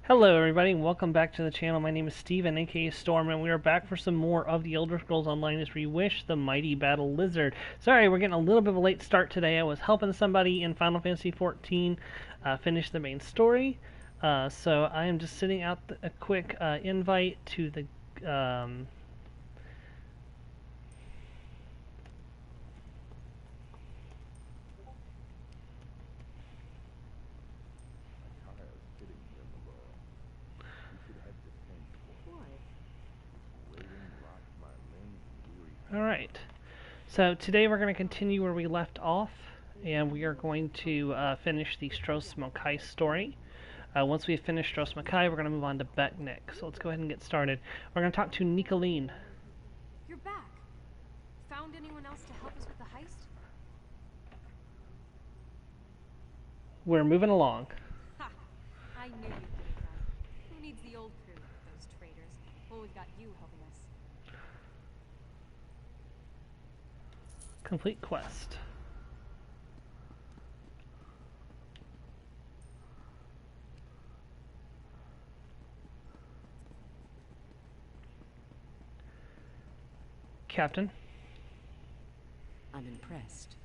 Hello everybody, and welcome back to the channel. My name is Steven, aka Storm, and we are back for some more of the Elder Scrolls Online as Reewish, the Mighty Battle Lizard. Sorry, we're getting a little bit of a late start today. I was helping somebody in Final Fantasy XIV finish the main story. So I am just sitting out a quick invite to the... Alright, so today we're going to continue where we left off, and we are going to finish the Stros Mokai story. Once we finish Stros Mokai, we're going to move on to Betnik. So let's go ahead and get started. We're going to talk to Nicolene. You're back. Found anyone else to help us with the heist? We're moving along. Ha! I knew you'd get it done. Who needs the old crew? Those traitors. Well, we've got you helping us. Complete quest. Captain. I'm impressed.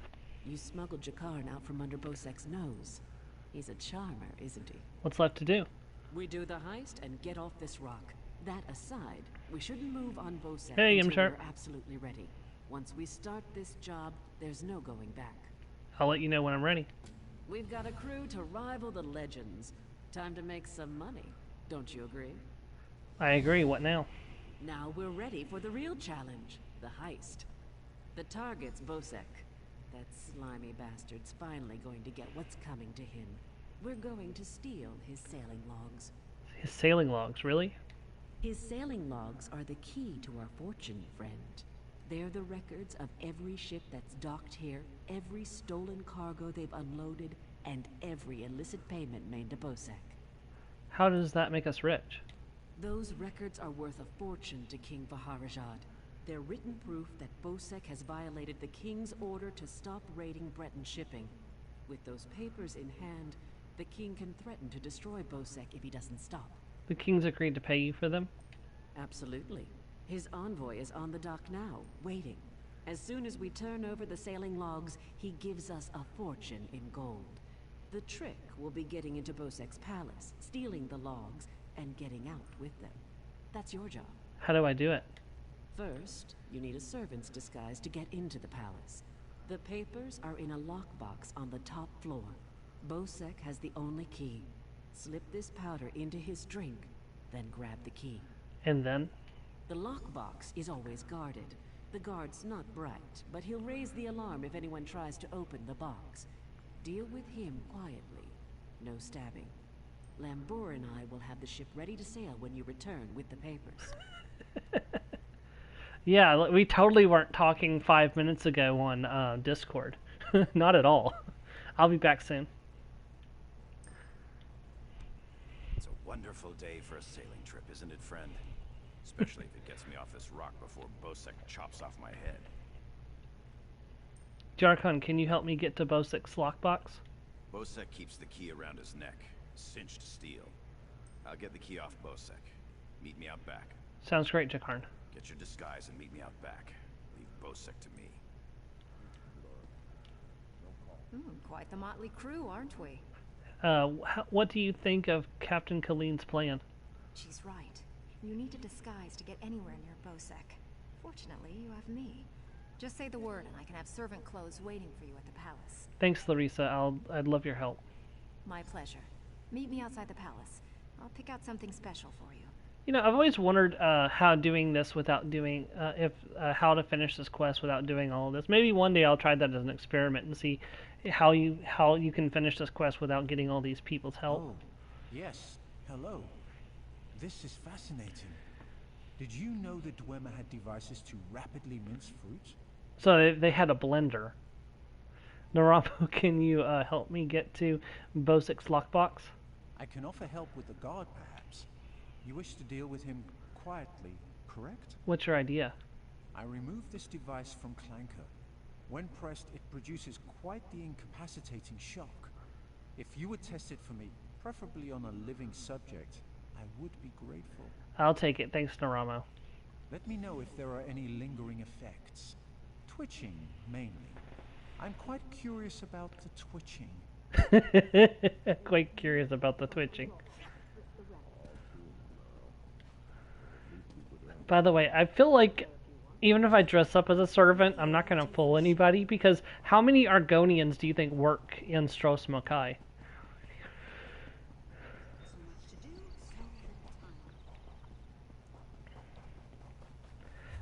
You smuggled Jakarn out from under Bosek's nose. He's a charmer, isn't he? What's left to do? We do the heist and get off this rock. That aside, we shouldn't move on Bosek Hey, until Imsharp. we're absolutely ready. Once we start this job, there's no going back. I'll let you know when I'm ready. We've got a crew to rival the legends. Time to make some money. Don't you agree? I agree. What now? Now we're ready for the real challenge, the heist. The target's Bosek. That slimy bastard's finally going to get what's coming to him. We're going to steal his sailing logs. His sailing logs, really? His sailing logs are the key to our fortune, friend. They're the records of every ship that's docked here, every stolen cargo they've unloaded, and every illicit payment made to Bosek. How does that make us rich? Those records are worth a fortune to King Vaharajad. They're written proof that Bosek has violated the King's order to stop raiding Breton shipping. With those papers in hand, the King can threaten to destroy Bosek if he doesn't stop. The king's agreed to pay you for them? Absolutely. His envoy is on the dock now, waiting. As soon as we turn over the sailing logs, he gives us a fortune in gold. The trick will be getting into Bosek's palace, stealing the logs, and getting out with them. That's your job. How do I do it? First, you need a servant's disguise to get into the palace. The papers are in a lockbox on the top floor. Bosek has the only key. Slip this powder into his drink, then grab the key. And then? The lockbox is always guarded. The guard's not bright, but he'll raise the alarm if anyone tries to open the box. Deal with him quietly. No stabbing. Lambor and I will have the ship ready to sail when you return with the papers. Yeah, we totally weren't talking 5 minutes ago on Discord. Not at all. I'll be back soon. It's a wonderful day for a sailing trip, isn't it, friend? Especially if it gets me off this rock before Bosek chops off my head. Jarkon, can you help me get to Bosek's lockbox? Bosek keeps the key around his neck, cinched steel. I'll get the key off Bosek. Meet me out back. Sounds great, Jakarn. Get your disguise and meet me out back. Leave Bosek to me. Quite the motley crew, aren't we? What do you think of Captain Colleen's plan? She's right. You need a disguise to get anywhere near Bosek. Fortunately, you have me. Just say the word and I can have servant clothes waiting for you at the palace. Thanks, Larissa. I'd love your help. My pleasure. Meet me outside the palace. I'll pick out something special for you. You know, I've always wondered how doing this without doing, how to finish this quest without doing all of this. Maybe one day I'll try that as an experiment and see how you can finish this quest without getting all these people's help. Oh, yes. Hello. This is fascinating. Did you know that Dwemer had devices to rapidly mince fruit? So they had a blender. Naramu, can you help me get to Bosek's lockbox? I can offer help with the guard, perhaps. You wish to deal with him quietly, correct? What's your idea? I removed this device from Clanker. When pressed, it produces quite the incapacitating shock. If you would test it for me, preferably on a living subject, I would be grateful. I'll take it. Thanks, Naramo. Let me know if there are any lingering effects. Twitching, mainly. I'm quite curious about the twitching. Quite curious about the twitching. By the way, I feel like even if I dress up as a servant, I'm not going to fool anybody, because how many Argonians do you think work in Stros Mokai?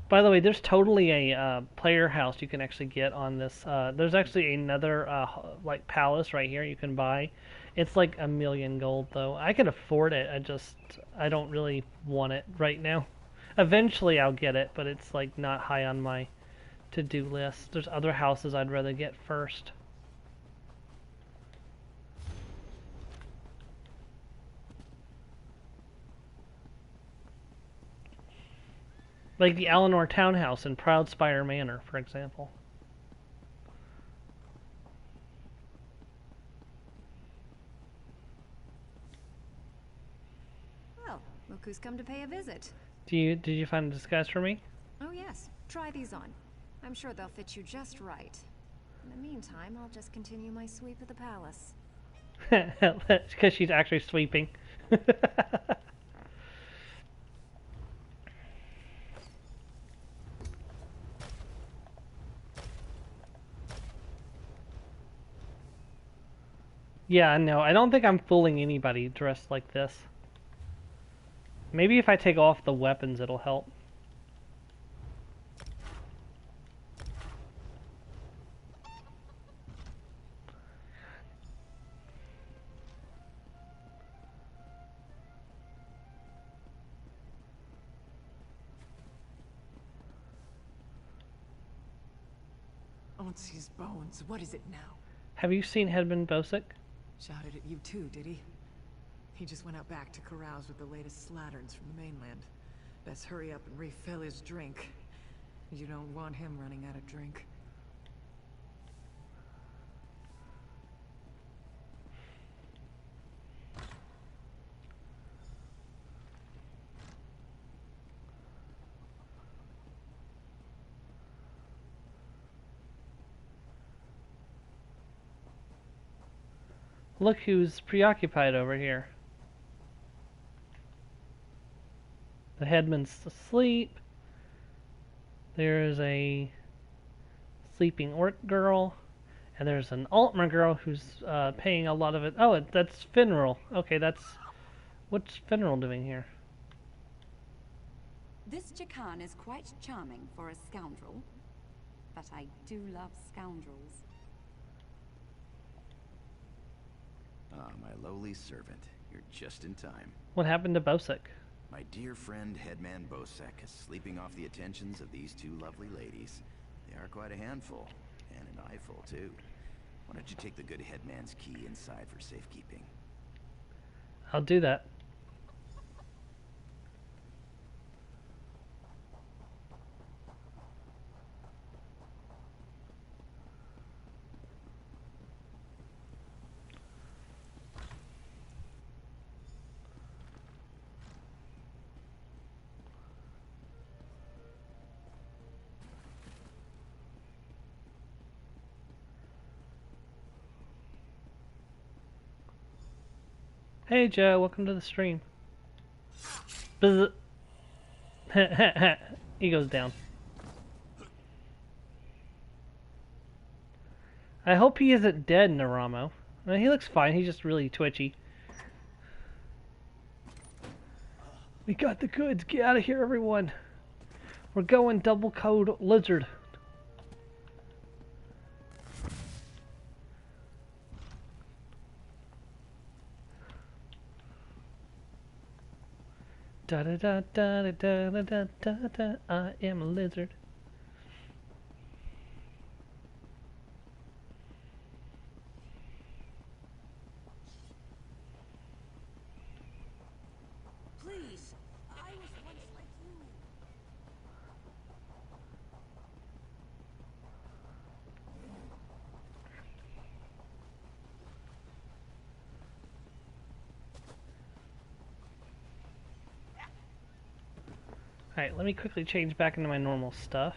By the way, there's totally a player house you can actually get on this. There's actually another like palace right here you can buy. It's like 1,000,000 gold though. I could afford it. I don't really want it right now. Eventually I'll get it, but it's like not high on my to-do list. There's other houses I'd rather get first. Like the Eleanor Townhouse in Proudspire Manor, for example. Well, look who's come to pay a visit. Did you find a disguise for me? Oh yes, try these on. I'm sure they'll fit you just right. In the meantime, I'll just continue my sweep of the palace. Because she's actually sweeping. Yeah, no, I don't think I'm fooling anybody dressed like this. Maybe if I take off the weapons, it'll help. Onsi's bones, what is it now? Have you seen Headman Bosick? Shouted at you too, did he? He just went out back to carouse with the latest slatterns from the mainland. Best hurry up and refill his drink. You don't want him running out of drink. Look who's preoccupied over here. The headman's asleep. There's a sleeping orc girl. And there's an Altmer girl who's paying a lot of it. Oh, that's Finral. Okay, what's Finral doing here? This Jacan is quite charming for a scoundrel, but I do love scoundrels. Ah, my lowly servant. You're just in time. What happened to Bosick? My dear friend Headman Bosek is sleeping off the attentions of these two lovely ladies. They are quite a handful, and an eyeful too. Why don't you take the good headman's key inside for safekeeping? I'll do that. Hey Joe, welcome to the stream. Bzz. He goes down. I hope he isn't dead, Naramo. I mean, he looks fine, he's just really twitchy. We got the goods, get out of here everyone. We're going double code lizard. Da da da da da da da da da. I am a lizard. Please, I was once like you. Alright, let me quickly change back into my normal stuff.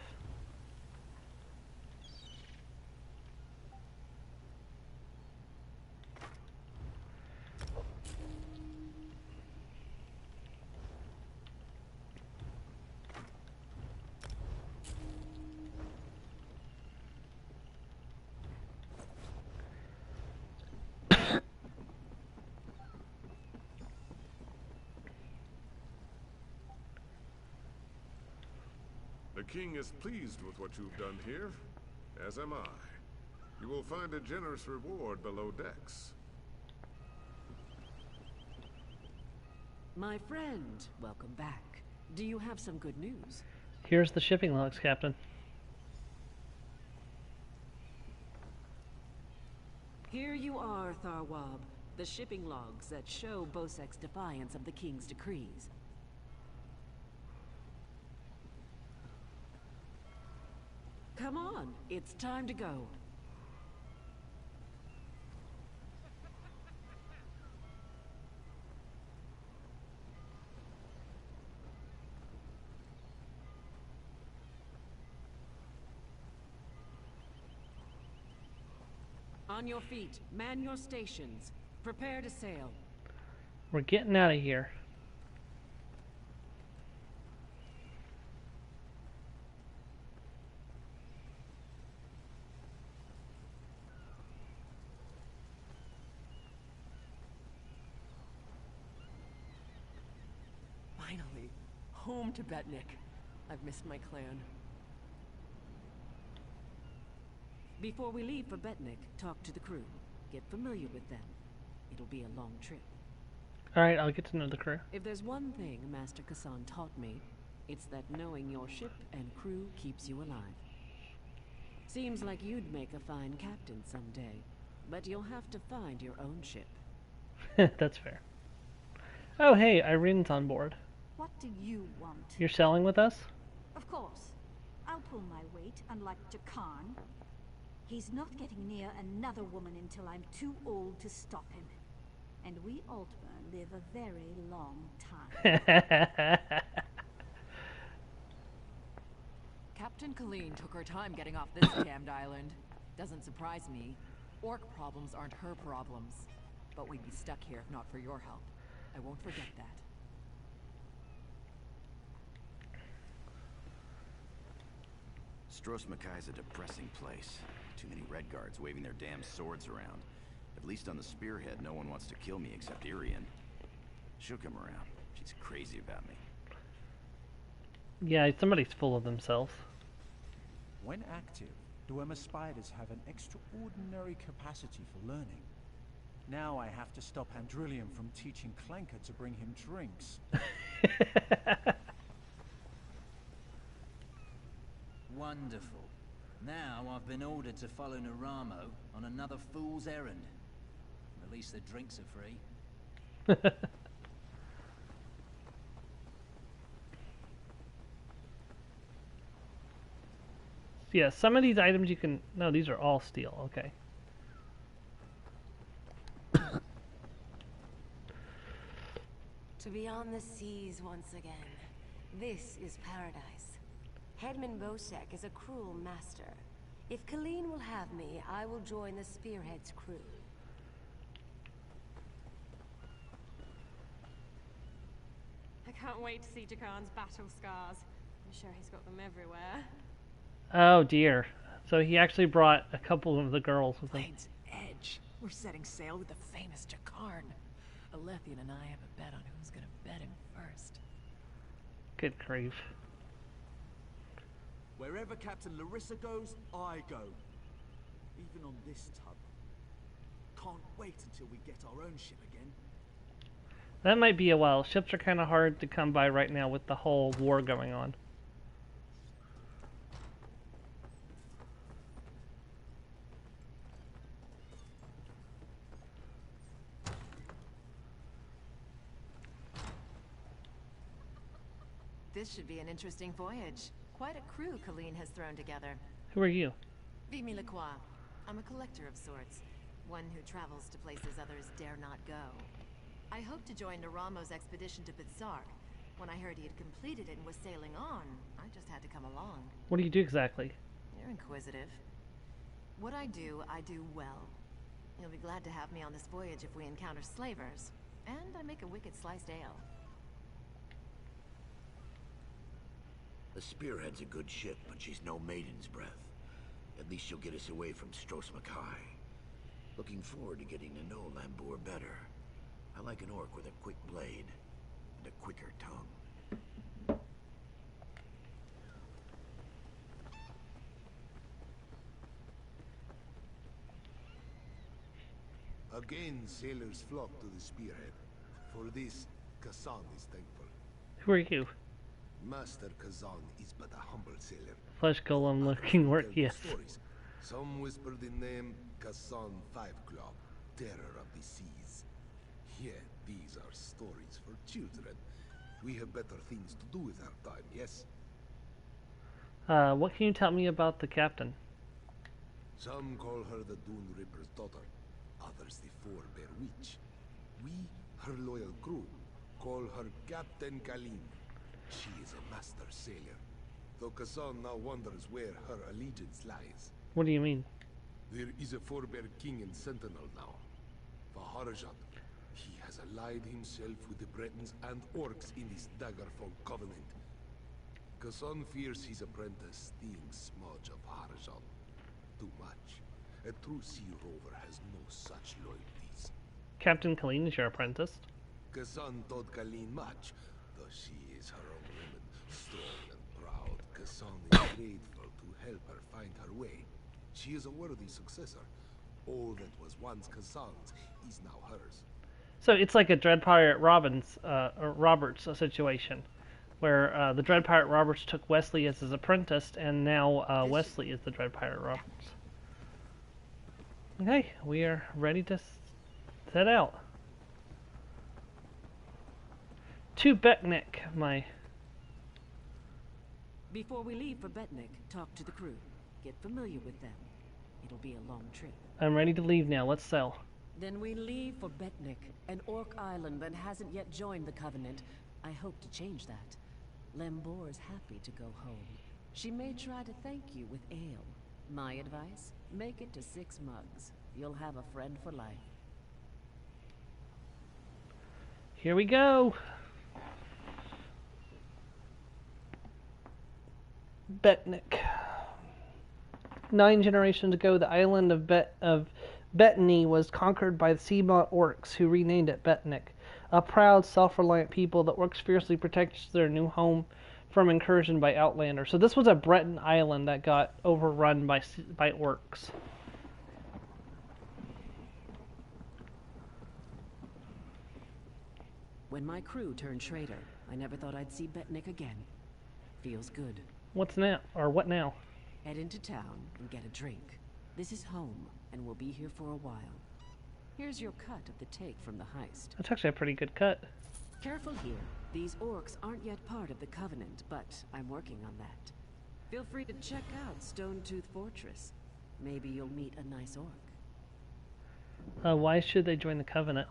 The king is pleased with what you've done here, as am I. You will find a generous reward below decks. My friend, welcome back. Do you have some good news? Here's the shipping logs, Captain. Here you are, Tharwab. The shipping logs that show Bosek's defiance of the king's decrees. Come on, it's time to go. On your feet, man your stations. Prepare to sail. We're getting out of here. Finally, home to Betnik. I've missed my clan. Before we leave for Betnik, talk to the crew. Get familiar with them. It'll be a long trip. Alright, I'll get to know the crew. If there's one thing Master Kassan taught me, it's that knowing your ship and crew keeps you alive. Seems like you'd make a fine captain someday, but you'll have to find your own ship. That's fair. Oh hey, Irene's on board. What do you want? You're selling with us? Of course. I'll pull my weight, unlike Jakarn. He's not getting near another woman until I'm too old to stop him. And we Altmer live a very long time. Captain Colleen took her time getting off this damned island. Doesn't surprise me. Orc problems aren't her problems. But we'd be stuck here if not for your help. I won't forget that. Stros Makai's a depressing place. Too many red guards waving their damn swords around. At least on the spearhead, no one wants to kill me except Irian. She'll come around. She's crazy about me. Yeah, somebody's full of themselves. When active, Dwemer spiders have an extraordinary capacity for learning. Now I have to stop Andrillium from teaching Clanker to bring him drinks. Wonderful. Now I've been ordered to follow Naramo on another fool's errand. At least the drinks are free. Yeah, some of these items you can... No, these are all steel. Okay. To be on the seas once again. This is paradise. Headman Bosek is a cruel master. If Colleen will have me, I will join the Spearhead's crew. I can't wait to see Jakarn's battle scars. I'm sure he's got them everywhere. Oh dear. So he actually brought a couple of the girls with him. Blades Edge. We're setting sail with the famous Jakarn. Alethian and I have a bet on who's gonna bet him first. Good grief. Wherever Captain Larissa goes, I go. Even on this tub. Can't wait until we get our own ship again. That might be a while. Ships are kind of hard to come by right now with the whole war going on. This should be an interesting voyage. Quite a crew Colleen has thrown together. Who are you? Vimy Lacroix. I'm a collector of sorts. One who travels to places others dare not go. I hope to join Naramo's expedition to Bitsark. When I heard he had completed it and was sailing on, I just had to come along. What do you do exactly? You're inquisitive. What I do well. You'll be glad to have me on this voyage if we encounter slavers. And I make a wicked sliced ale. The Spearhead's a good ship, but she's no maiden's breath. At least she'll get us away from Stros Mackay. Looking forward to getting to know Lambour better. I like an orc with a quick blade and a quicker tongue. Again, sailors flock to the Spearhead. For this, Kazan is thankful. Who are you? Master Kazan is but a humble sailor. Flesh golem looking work, yes. Stories. Some whisper the name Kazan Fiveclaw, terror of the seas. Yeah, these are stories for children. We have better things to do with our time, yes? What can you tell me about the captain? Some call her the Dune Ripper's daughter, others the Forebear Witch. We, her loyal crew, call her Captain Kalin. She is a master sailor, though Kazan now wonders where her allegiance lies. What do you mean? There is a Forebear king and sentinel now, Vaharajan. He has allied himself with the Bretons and Orcs in this Daggerfall covenant. Kazan fears his apprentice stinks smudge of Harajan too much. A true sea rover has no such loyalties. Captain Kalin is your apprentice? Kazan taught Kalin much, though she is her own woman, strong and proud. Kazan is grateful to help her find her way. She is a worthy successor. All that was once Kazan's is now hers. So it's like a Dread Pirate Roberts situation, where the Dread Pirate Roberts took Wesley as his apprentice, and now Wesley is the Dread Pirate Roberts. Okay, we are ready to set out. To Betnik, my... Before we leave for Betnik, talk to the crew. Get familiar with them. It'll be a long trip. I'm ready to leave now. Let's sail. Then we leave for Betnik, an orc island that hasn't yet joined the Covenant. I hope to change that. Lambour is happy to go home. She may try to thank you with ale. My advice? Make it to 6 mugs. You'll have a friend for life. Here we go! Betnik. 9 generations ago, the island of Bettany was conquered by the Seamont Orcs, who renamed it Betnik. A proud, self-reliant people, the Orcs fiercely protected their new home from incursion by Outlanders. So this was a Breton island that got overrun by Orcs. When my crew turned traitor, I never thought I'd see Betnik again. Feels good. What's now? Or what now? Head into town and get a drink. This is home, and we'll be here for a while. Here's your cut of the take from the heist. That's actually a pretty good cut. Careful here. These orcs aren't yet part of the Covenant, but I'm working on that. Feel free to check out Stonetooth Fortress. Maybe you'll meet a nice orc. Why should they join the Covenant?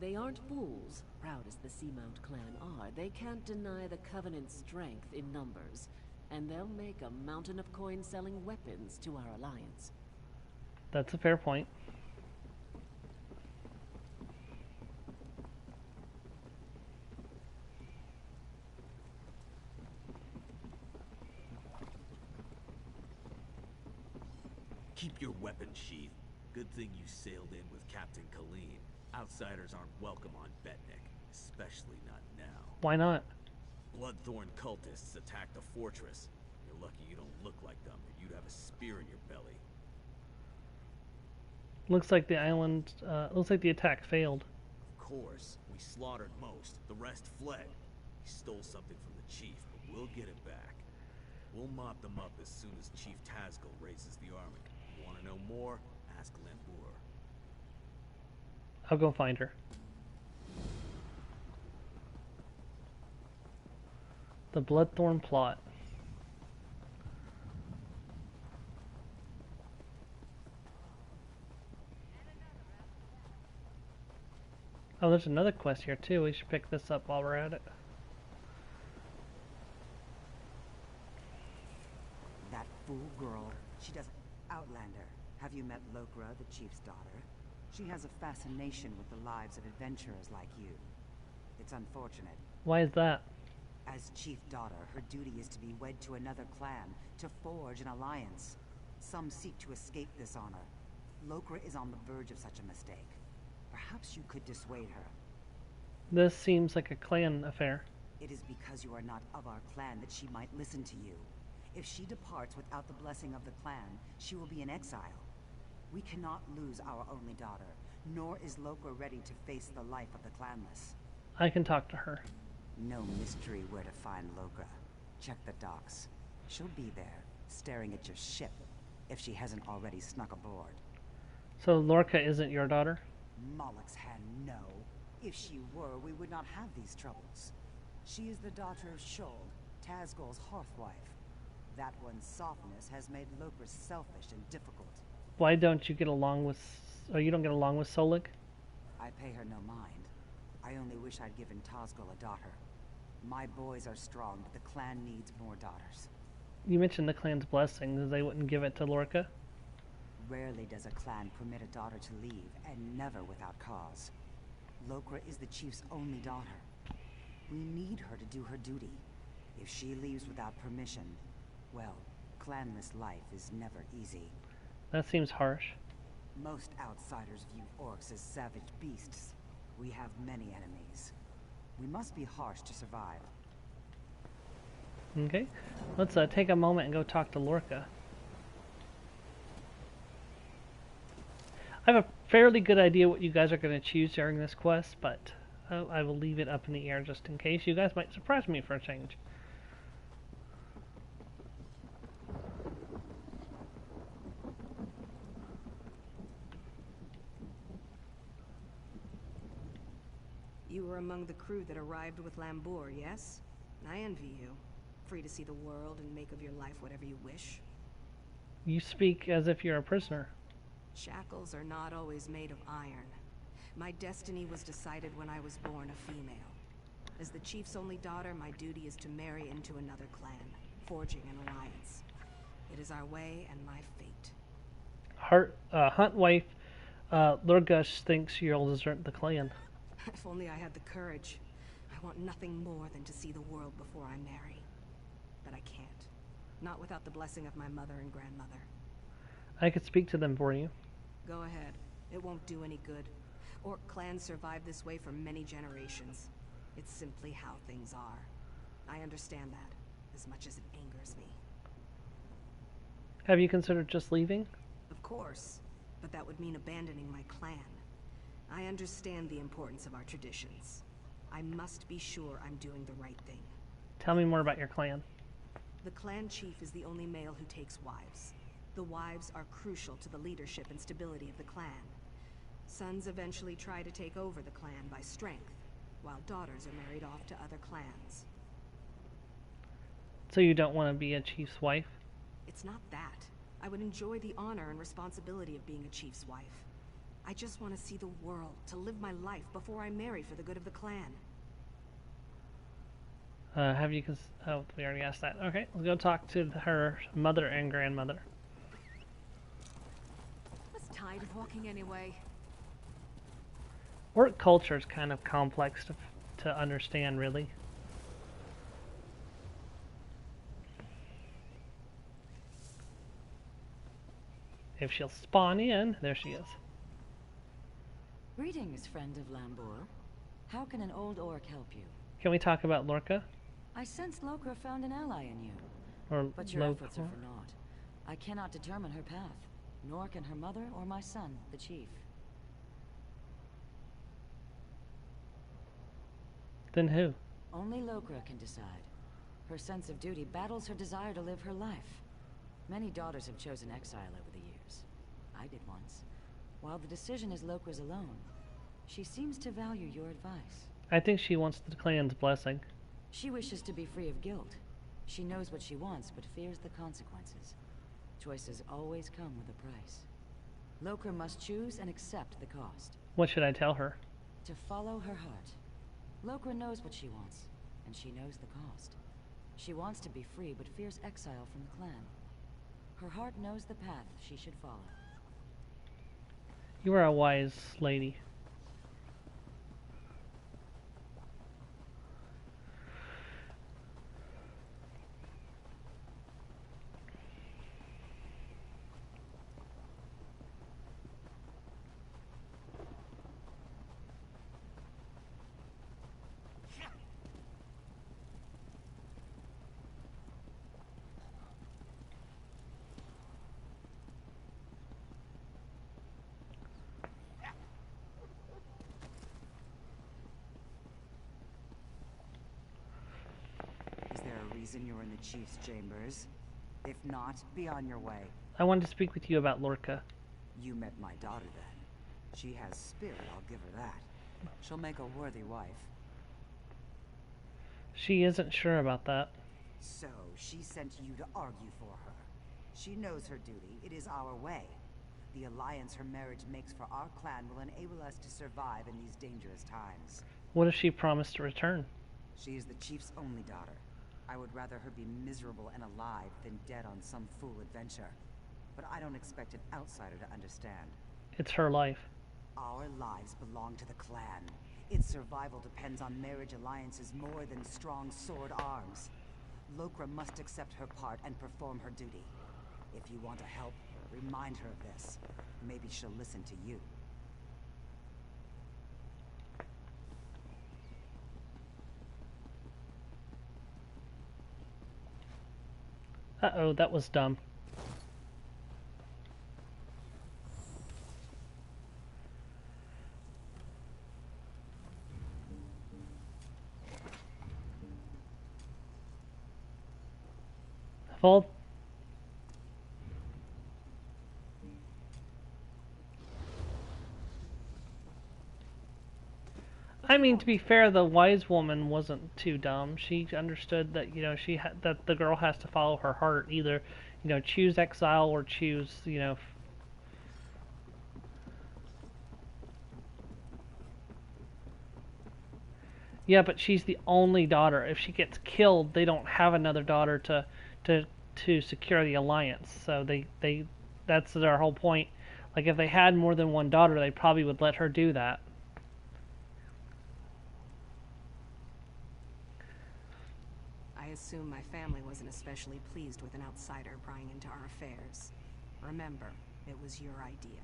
They aren't fools, proud as the Seamount clan are. They can't deny the Covenant's strength in numbers, and they'll make a mountain of coins selling weapons to our alliance. That's a fair point. Keep your weapon sheath. Good thing you sailed in with Captain Kalin. Outsiders aren't welcome on Betnik, especially not now. Why not? Bloodthorn cultists attacked the fortress. You're lucky you don't look like them, or you'd have a spear in your belly. Looks like the island, looks like the attack failed. Of course, we slaughtered most. The rest fled. We stole something from the chief, but we'll get it back. We'll mop them up as soon as Chief Tazgul raises the army. Want to know more? Ask Lambour. I'll go find her. The Bloodthorn plot. Oh, there's another quest here too. We should pick this up while we're at it. fool girl. She doesn't... Outlander, have you met Lokra, the chief's daughter? She has a fascination with the lives of adventurers like you. It's unfortunate. Why is that? As chief daughter, her duty is to be wed to another clan, to forge an alliance. Some seek to escape this honor. Lokra is on the verge of such a mistake. Perhaps you could dissuade her. This seems like a clan affair. It is because you are not of our clan that she might listen to you. If she departs without the blessing of the clan, she will be in exile. We cannot lose our only daughter, nor is Lokra ready to face the life of the clanless. I can talk to her. No mystery where to find Lokra. Check the docks. She'll be there, staring at your ship, if she hasn't already snuck aboard. So Lorca isn't your daughter? Moloch's hand, no. If she were, we would not have these troubles. She is the daughter of Skjold, Tazgol's hearthwife. That one's softness has made Lokra selfish and difficult. Why don't you get along with... Oh, you don't get along with Solik? I pay her no mind. I only wish I'd given Tazgol a daughter. My boys are strong, but the clan needs more daughters. You mentioned the clan's blessing, that they wouldn't give it to Lorca? Rarely does a clan permit a daughter to leave, and never without cause. Lokra is the chief's only daughter. We need her to do her duty. If she leaves without permission, well, clanless life is never easy. That seems harsh. Most outsiders view orcs as savage beasts. We have many enemies. We must be harsh to survive. Okay, let's take a moment and go talk to Lorca. I have a fairly good idea what you guys are going to choose during this quest, but I will leave it up in the air just in case. You guys might surprise me for a change. You were among the crew that arrived with Lambour, yes? I envy you. Free to see the world and make of your life whatever you wish. You speak as if you're a prisoner. Shackles are not always made of iron. My destiny was decided when I was born a female. As the chief's only daughter, my duty is to marry into another clan, forging an alliance. It is our way and my fate. Hunt wife, Lurgush thinks you'll desert the clan. If only I had the courage. I want nothing more than to see the world before I marry. But I can't. Not without the blessing of my mother and grandmother. I could speak to them for you. Go ahead. It won't do any good. Orc clans survived this way for many generations. It's simply how things are. I understand that, as much as it angers me. Have you considered just leaving? Of course, but that would mean abandoning my clan. I understand the importance of our traditions. I must be sure I'm doing the right thing. Tell me more about your clan. The clan chief is the only male who takes wives. The wives are crucial to the leadership and stability of the clan. Sons eventually try to take over the clan by strength, while daughters are married off to other clans. So you don't want to be a chief's wife? It's not that. I would enjoy the honor and responsibility of being a chief's wife. I just want to see the world, to live my life before I marry for the good of the clan. Have you oh, we already asked that. Okay, let's go talk to her mother and grandmother. I was tired of walking anyway. Orc culture is kind of complex to understand, really. If she'll spawn in, there she is. Greetings, friend of Lambour. How can an old orc help you? Can we talk about Lorca? I sense Lokra found an ally in you. But your efforts are for naught. I cannot determine her path, nor can her mother or my son, the chief. Then who? Only Lokra can decide. Her sense of duty battles her desire to live her life. Many daughters have chosen exile over the years. I did once. While the decision is Lokra's alone, she seems to value your advice. I think she wants the clan's blessing. She wishes to be free of guilt. She knows what she wants, but fears the consequences. Choices always come with a price. Lokra must choose and accept the cost. What should I tell her? To follow her heart. Lokra knows what she wants, and she knows the cost. She wants to be free, but fears exile from the clan. Her heart knows the path she should follow. You are a wise lady. Is there a reason you're in the Chief's chambers? If not, be on your way. I wanted to speak with you about Lorca. You met my daughter then. She has spirit, I'll give her that. She'll make a worthy wife. She isn't sure about that. So, she sent you to argue for her. She knows her duty. It is our way. The alliance her marriage makes for our clan will enable us to survive in these dangerous times. What if she promised to return? She is the Chief's only daughter. I would rather her be miserable and alive than dead on some fool adventure. But I don't expect an outsider to understand. It's her life. Our lives belong to the clan. Its survival depends on marriage alliances more than strong sword arms. Lokra must accept her part and perform her duty. If you want to help, remind her of this. Maybe she'll listen to you. Uh-oh, that was dumb. Well, I mean, to be fair, the wise woman wasn't too dumb. She understood that, you know, that the girl has to follow her heart. Either, you know, choose exile or choose, you know. Yeah, but she's the only daughter. If she gets killed, they don't have another daughter to secure the alliance. So that's their whole point. Like, if they had more than one daughter, they probably would let her do that. I assume my family wasn't especially pleased with an outsider prying into our affairs. Remember, it was your idea.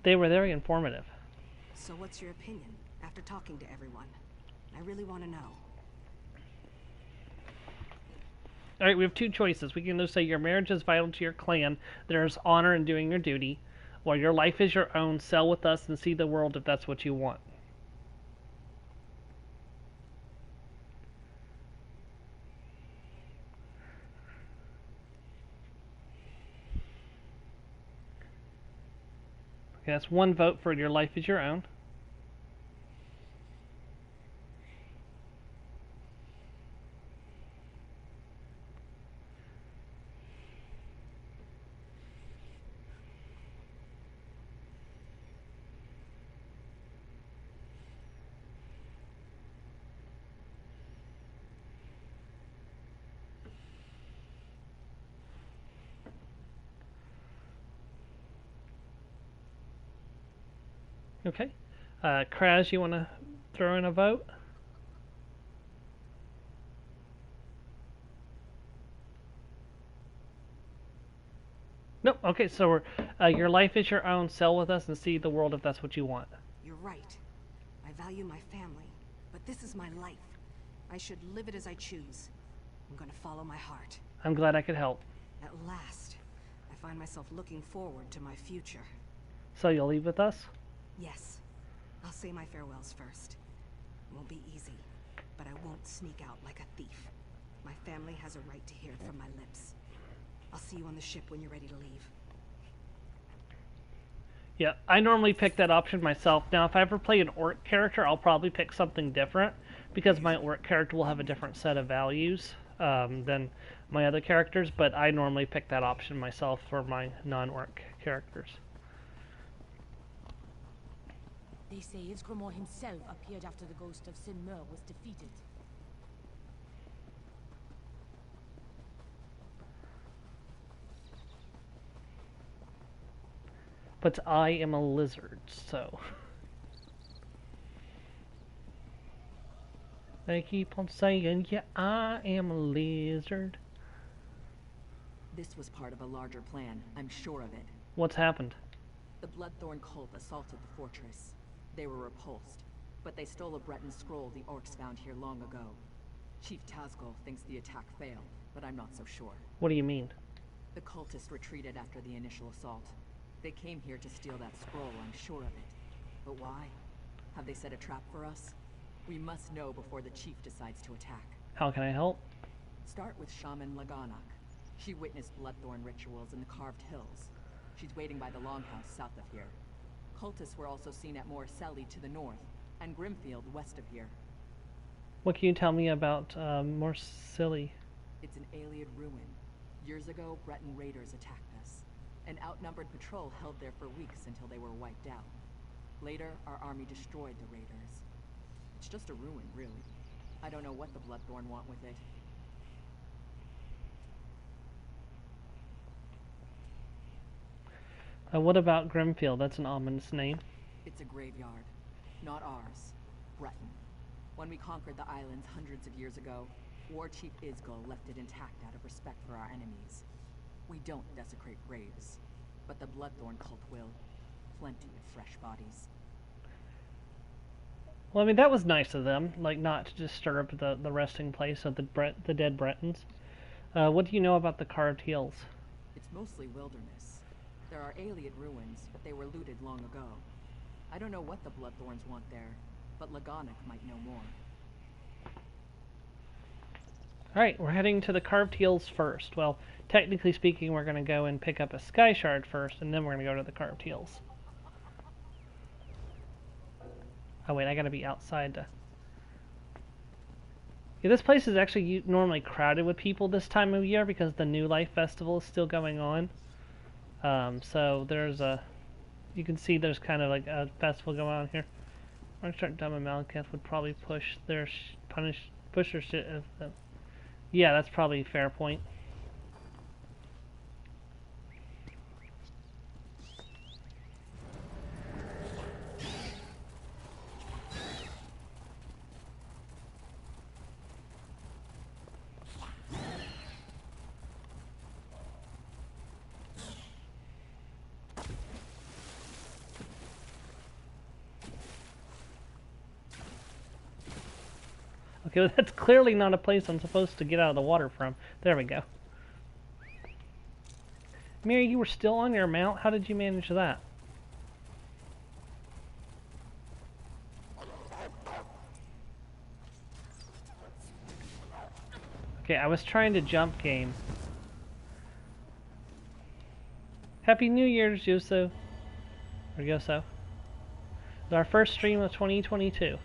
They were very informative. So what's your opinion, after talking to everyone? I really want to know. Alright, we have two choices. We can either say your marriage is vital to your clan, there's honor in doing your duty, or your life is your own, sail with us and see the world if that's what you want. Okay, that's one vote for your life is your own. Okay. Kraz, you want to throw in a vote? Nope. Okay, so your life is your own. Sail with us and see the world if that's what you want. You're right. I value my family, but this is my life. I should live it as I choose. I'm gonna follow my heart. I'm glad I could help. At last, I find myself looking forward to my future. So you'll leave with us? Yes. I'll say my farewells first. It won't be easy, but I won't sneak out like a thief. My family has a right to hear it from my lips. I'll see you on the ship when you're ready to leave. Yeah, I normally pick that option myself. Now, if I ever play an orc character, I'll probably pick something different, because my orc character will have a different set of values than my other characters, but I normally pick that option myself for my non-orc characters. They say Isgramor himself appeared after the ghost of Sinmur was defeated. But I am a lizard, so... They keep on saying, yeah, I am a lizard. This was part of a larger plan, I'm sure of it. What's happened? The Bloodthorn cult assaulted the fortress. They were repulsed, but they stole a Breton scroll the orcs found here long ago. Chief Tazgol thinks the attack failed, but I'm not so sure. What do you mean? The cultists retreated after the initial assault. They came here to steal that scroll, I'm sure of it. But why? Have they set a trap for us? We must know before the chief decides to attack. How can I help? Start with Shaman Laganak. She witnessed Bloodthorn rituals in the Carved Hills. She's waiting by the Longhouse south of here. Cultists were also seen at Morselli to the north, and Grimfield west of here. What can you tell me about Morselli? It's an Ayleid ruin. Years ago, Breton raiders attacked us. An outnumbered patrol held there for weeks until they were wiped out. Later, our army destroyed the raiders. It's just a ruin, really. I don't know what the Bloodthorn want with it. What about Grimfield? That's an ominous name. It's a graveyard. Not ours. Breton. When we conquered the islands hundreds of years ago, War Chief Isgol left it intact out of respect for our enemies. We don't desecrate graves, but the Bloodthorn cult will. Plenty of fresh bodies. Well, I mean, that was nice of them, like, not to disturb the resting place of the dead Bretons. What do you know about the Carved Hills? It's mostly wilderness. There are Ayleid ruins, but they were looted long ago. I don't know what the Bloodthorns want there, but Laganak might know more. Alright, we're heading to the Carved Hills first. Well, technically speaking, we're going to go and pick up a Sky Shard first, and then we're going to go to the Carved Hills. Oh wait, I gotta be outside to... Yeah, this place is actually normally crowded with people this time of year because the New Life Festival is still going on. So there's a... You can see there's kind of like a festival going on here. Archduke Dumb and Malekith would probably push their shit if the... Yeah, that's probably a fair point. Okay, well, that's clearly not a place I'm supposed to get out of the water from. There we go. Mary, you were still on your mount? How did you manage that? Okay, I was trying to jump game. Happy New Year's, Yoso. Or Yoso. It's our first stream of 2022.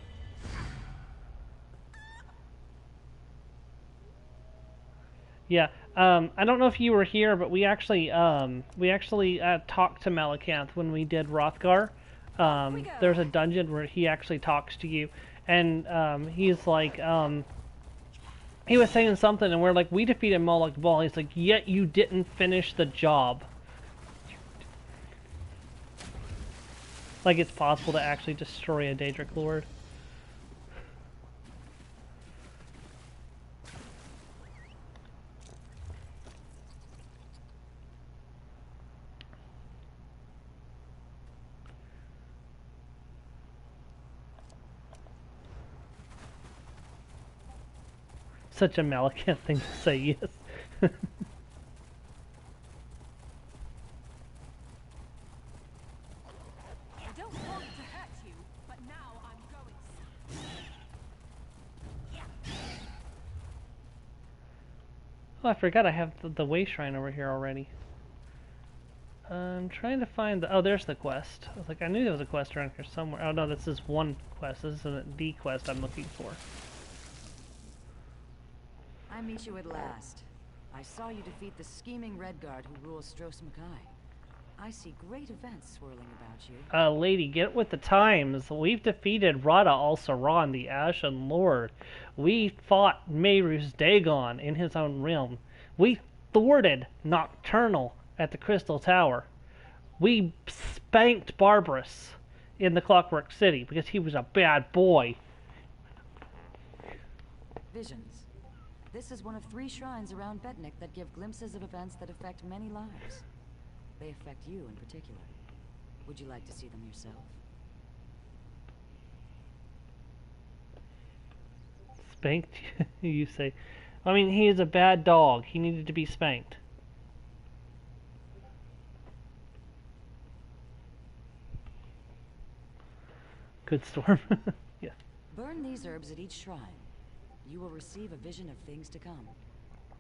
Yeah, I don't know if you were here, but we actually talked to Malekith when we did Hrothgar. There's a dungeon where he actually talks to you, and he's like, he was saying something, and we're like, we defeated Moloch Ball. He's like, yet you didn't finish the job. Like it's possible to actually destroy a Daedric Lord. Such a Malekith thing to say, yes. I don't want to hurt you, but now I'm going. Oh, I forgot I have the way shrine over here already. I'm trying to find the... Oh, there's the quest. I was like, I knew there was a quest around here somewhere. Oh no, this is one quest. This isn't the quest I'm looking for. I meet you at last. I saw you defeat the scheming Redguard who rules Stros Makai. I see great events swirling about you. Lady, get with the times. We've defeated Rada al-Saran, the Ashen Lord. We fought Meru's Dagon in his own realm. We thwarted Nocturnal at the Crystal Tower. We spanked Barbarous in the Clockwork City because he was a bad boy. Visions. This is one of 3 shrines around Betnik that give glimpses of events that affect many lives. They affect you in particular. Would you like to see them yourself? Spanked, you say? I mean, he is a bad dog. He needed to be spanked. Good Storm. Yeah. Burn these herbs at each shrine. You will receive a vision of things to come.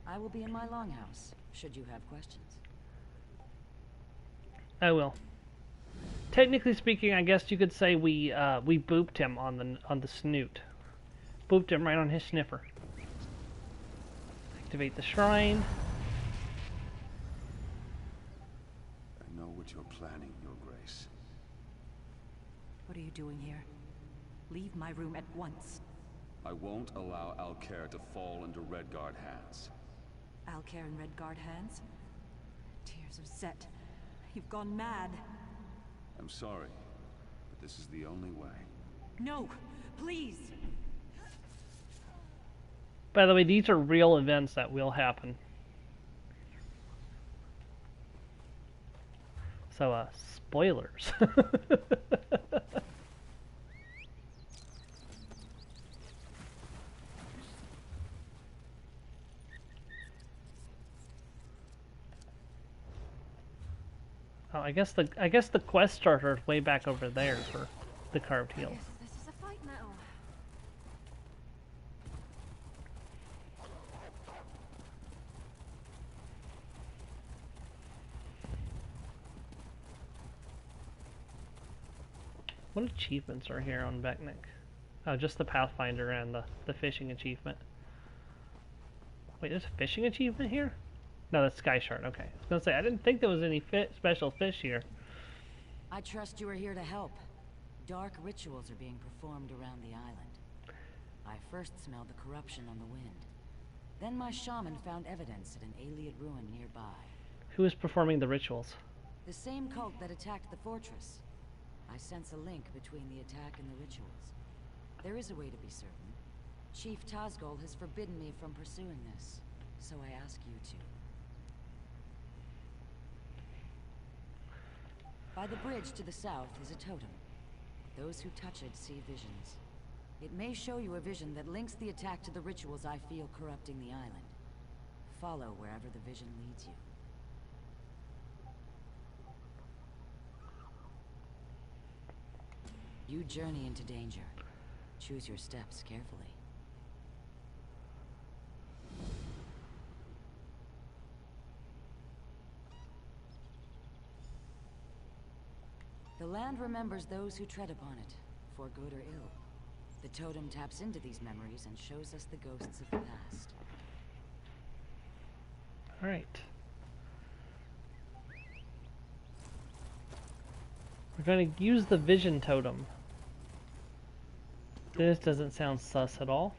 I will be in my longhouse, should you have questions. I will. Technically speaking, I guess you could say we booped him on the snoot. Booped him right on his sniffer. Activate the shrine. I know what you're planning, Your Grace. What are you doing here? Leave my room at once. I won't allow Alcair to fall into Redguard hands. Alcair in Redguard hands? Tears of Set. You've gone mad. I'm sorry, but this is the only way. No, please. By the way, these are real events that will happen. So, spoilers. Oh, I guess the quest starter is way back over there for the carved heels. This is a fight now. What achievements are here on Betnik? Oh, just the Pathfinder and the fishing achievement. Wait, there's a fishing achievement here? No, that's Sky Shard. Okay. I was gonna say, I didn't think there was any special fish here. I trust you are here to help. Dark rituals are being performed around the island. I first smelled the corruption on the wind. Then my shaman found evidence at an Ayleid ruin nearby. Who is performing the rituals? The same cult that attacked the fortress. I sense a link between the attack and the rituals. There is a way to be certain. Chief Tazgol has forbidden me from pursuing this, so I ask you to. By the bridge to the south is a totem. Those who touch it see visions. It may show you a vision that links the attack to the rituals I feel corrupting the island. Follow wherever the vision leads you. You journey into danger. Choose your steps carefully. The land remembers those who tread upon it, for good or ill. The totem taps into these memories and shows us the ghosts of the past. Alright. We're going to use the vision totem. This doesn't sound sus at all.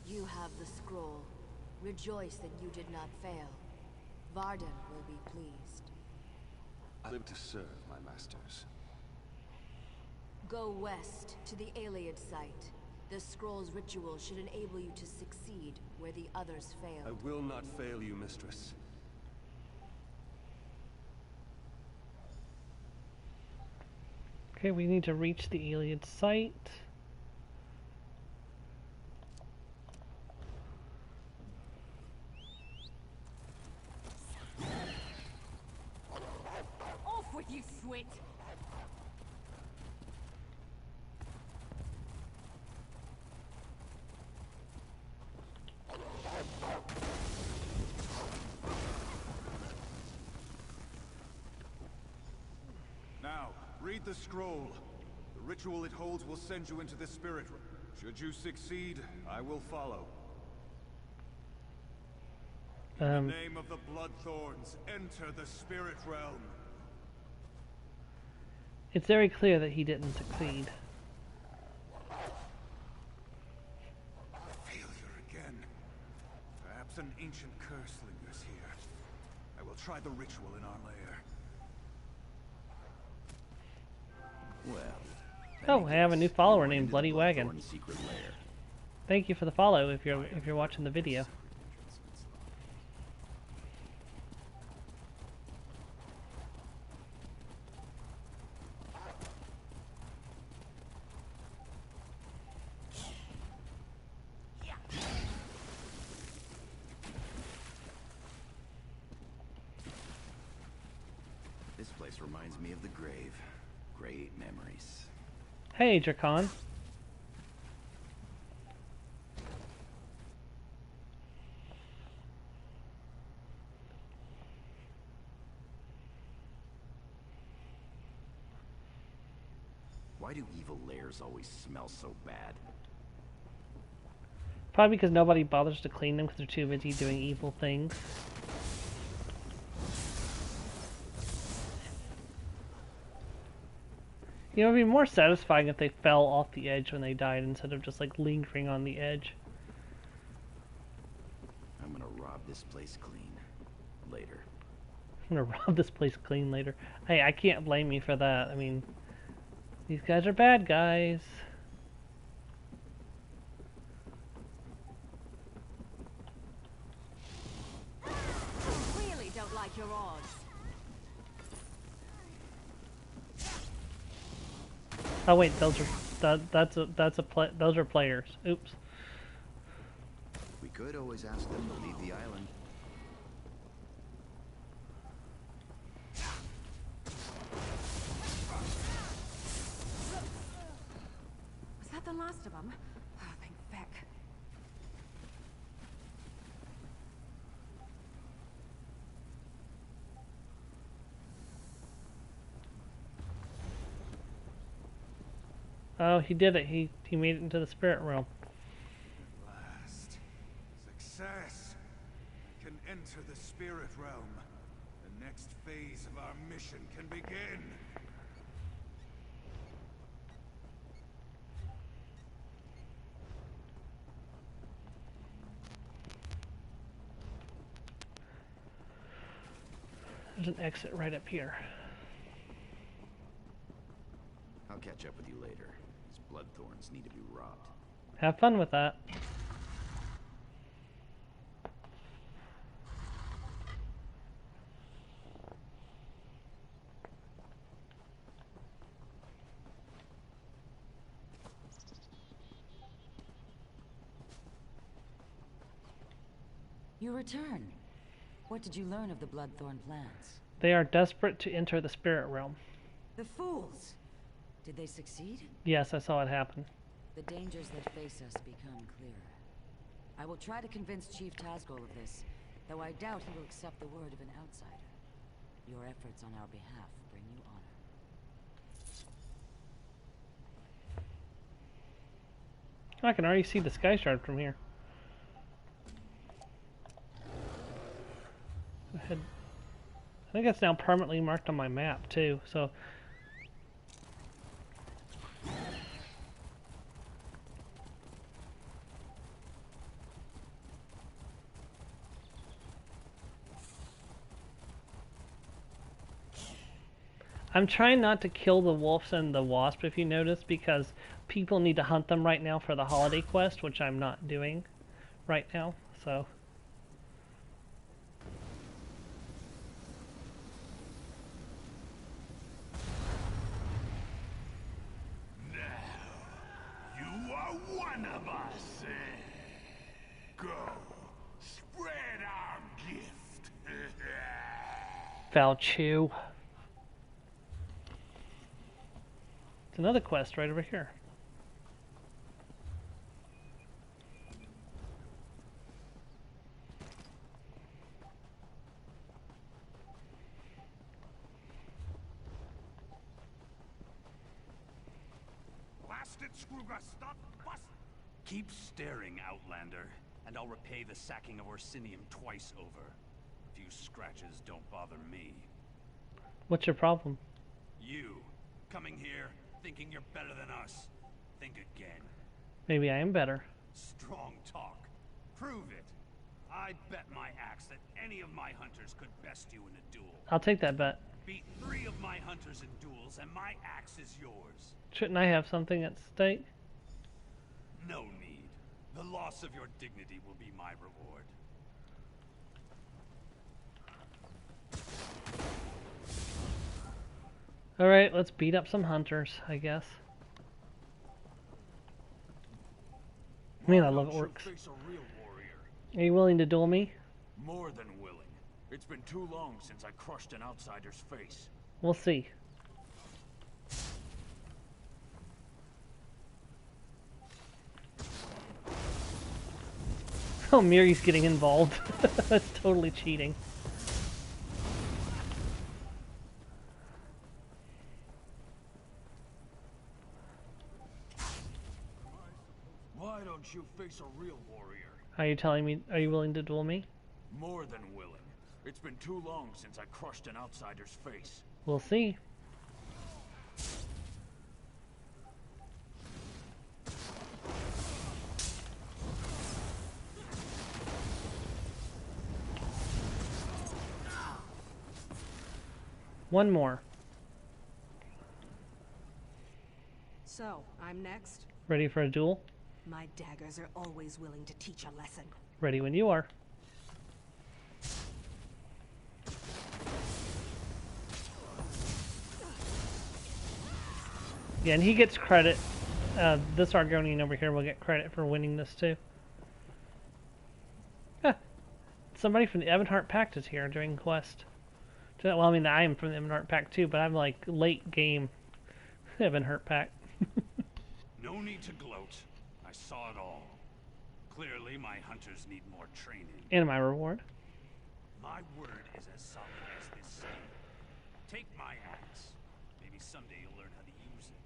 You have the scroll. Rejoice that you did not fail. Varden will be pleased. I live to serve my masters. Go west to the Ayleid site. The scroll's ritual should enable you to succeed where the others failed. I will not fail you, mistress. Okay, we need to reach the Ayleid site. Off with you, Swit! Read the scroll. The ritual it holds will send you into the spirit realm. Should you succeed, I will follow. In the name of the Bloodthorns, enter the spirit realm. It's very clear that he didn't succeed. Failure again. Perhaps an ancient curse lingers here. I will try the ritual in our lair. Well. Oh, I have a new follower named Bloody Wagon. Thank you for the follow if you're watching the video. This place reminds me of the grave. Great memories. Hey, Dracan. Why do evil lairs always smell so bad? Probably because nobody bothers to clean them because they're too busy doing evil things. You know, it'd be more satisfying if they fell off the edge when they died instead of just like lingering on the edge. I'm gonna rob this place clean. Later. I'm gonna rob this place clean later. Hey, I can't blame you for that. I mean, these guys are bad guys. Really don't like your odds. Oh wait, those are those are players. Oops. We could always ask them to leave the island. Was that the last of them? Oh, thank feck. Oh, he did it. He made it into the spirit realm. Last. Success. I can enter the spirit realm. The next phase of our mission can begin. There's an exit right up here. I'll catch up with you later. These bloodthorns need to be robbed. Have fun with that. You return. What did you learn of the Bloodthorn plans? They are desperate to enter the spirit realm. The fools! Did they succeed? Yes, I saw it happen. The dangers that face us become clearer. I will try to convince Chief Tazgol of this, though I doubt he will accept the word of an outsider. Your efforts on our behalf bring you honor. I can already see the sky shard from here. Go ahead. I think it's now permanently marked on my map too, so I'm trying not to kill the wolves and the wasp, if you notice, because people need to hunt them right now for the holiday quest, which I'm not doing right now, so. You are one of us. Go, spread our gift. Foul chew. It's another quest right over here. it, Skruga? Stop bust! Keep staring, Outlander, and I'll repay the sacking of Orsinium twice over. A few scratches don't bother me. What's your problem? You, coming here, thinking you're better than us. Think again. Maybe I am better. Strong talk. Prove it. I bet my axe that any of my hunters could best you in a duel. I'll take that bet. Beat 3 of my hunters in duels, and my axe is yours. Shouldn't I have something at stake? No need. The loss of your dignity will be my reward. Alright, let's beat up some hunters, I guess. Man, I love orcs. Are you willing to duel me? More than willing. It's been too long since I crushed an outsider's face. We'll see. Oh, Miri's getting involved. That's totally cheating. Why don't you face a real warrior? Are you telling me, are you willing to duel me? More than willing. It's been too long since I crushed an outsider's face. We'll see. One more. So, I'm next. Ready for a duel? My daggers are always willing to teach a lesson. Ready when you are. Yeah, and he gets credit. This Argonian over here will get credit for winning this too. Huh. Somebody from the Ebonheart Pact is here doing quest. Well, I mean, I am from the Ebonheart Pact too, but I'm like late game Ebonheart Pact. No need to gloat. I saw it all. Clearly, my hunters need more training. And my reward. My word is as solid as this stone. Take my axe. Maybe someday you'll learn how to use it.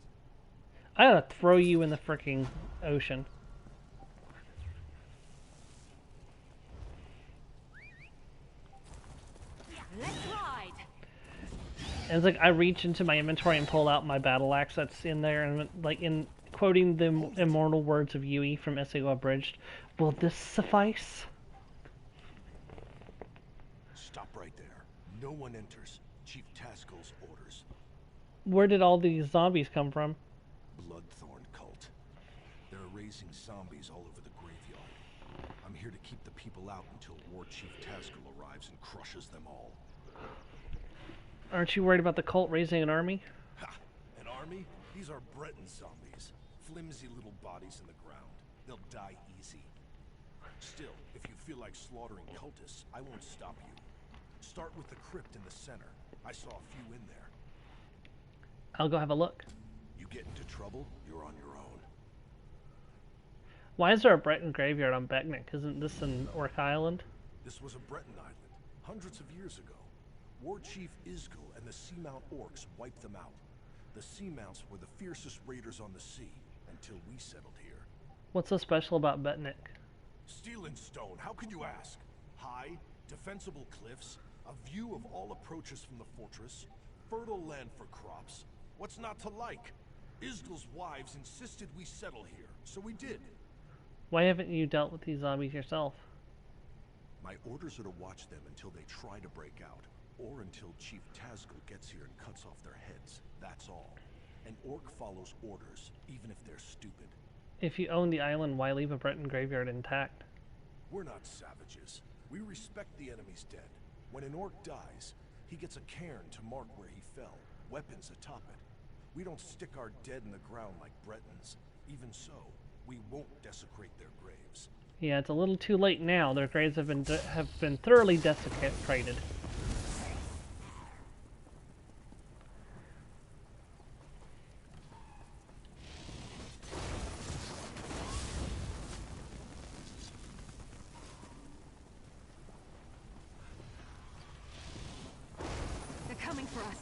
I ought to throw you in the freaking ocean. Let's ride. And it's like I reach into my inventory and pull out my battle axe that's in there, and like in quoting the immortal words of Yui from ESO Abridged, will this suffice? Stop right there. No one enters. Chief Taskel's orders. Where did all these zombies come from? Bloodthorn cult. They're raising zombies all over the graveyard. I'm here to keep the people out until War Chief Taskel arrives and crushes them all. Aren't you worried about the cult raising an army? Ha! An army? These are Breton zombies. Flimsy little bodies in the ground. They'll die easy. Still, if you feel like slaughtering cultists, I won't stop you. Start with the crypt in the center. I saw a few in there. I'll go have a look. You get into trouble, you're on your own. Why is there a Breton graveyard on Becknick? Isn't this an Orc Island? This was a Breton island, hundreds of years ago. War Chief Isgil and the Seamount Orcs wiped them out. The Seamounts were the fiercest raiders on the sea, until we settled here. What's so special about Becknick? Steel and stone, how can you ask? High, defensible cliffs, a view of all approaches from the fortress, fertile land for crops. What's not to like? Isgil's wives insisted we settle here, so we did. Why haven't you dealt with these zombies yourself? My orders are to watch them until they try to break out, or until Chief Taskel gets here and cuts off their heads. That's all. An orc follows orders, even if they're stupid. If you own the island, why leave a Breton graveyard intact? We're not savages. We respect the enemy's dead. When an orc dies, he gets a cairn to mark where he fell, weapons atop it. We don't stick our dead in the ground like Bretons. Even so, we won't desecrate their graves. Yeah, it's a little too late now. Their graves have been thoroughly desecrated. They're coming for us.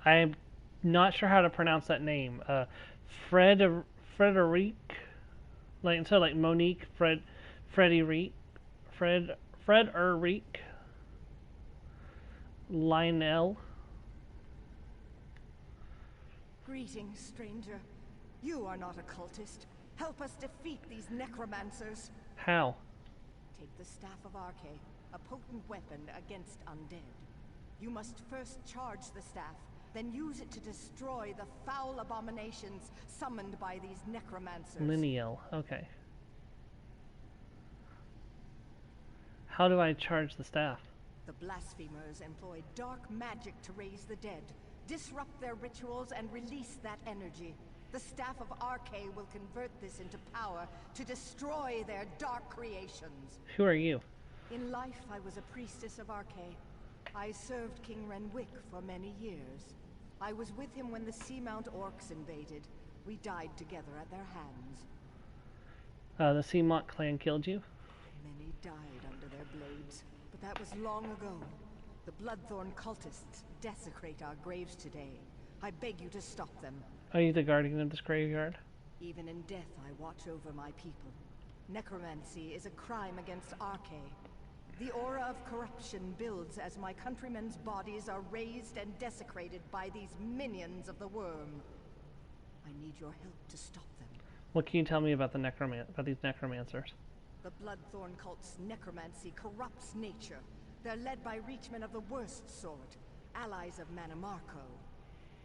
I'm not sure how to pronounce that name. Frederic, like instead of like Monique, Frederic, Frederic, Lionel. Greetings, stranger. You are not a cultist. Help us defeat these necromancers. How? Take the Staff of Arche, a potent weapon against undead. You must first charge the staff, then use it to destroy the foul abominations summoned by these necromancers. Lineal, okay. How do I charge the staff? The blasphemers employ dark magic to raise the dead, disrupt their rituals, and release that energy. The Staff of Arche will convert this into power to destroy their dark creations. Who are you? In life, I was a priestess of Arche. I served King Renwick for many years. I was with him when the Seamount Orcs invaded. We died together at their hands. The Seamount clan killed you? Many died under their blades, but that was long ago. The Bloodthorn cultists desecrate our graves today. I beg you to stop them. Are you the guardian of this graveyard? Even in death, I watch over my people. Necromancy is a crime against Arche. The aura of corruption builds as my countrymen's bodies are raised and desecrated by these minions of the worm. I need your help to stop them. What can you tell me about these necromancers? The Bloodthorn cult's necromancy corrupts nature. They're led by reachmen of the worst sort, allies of Manamarco.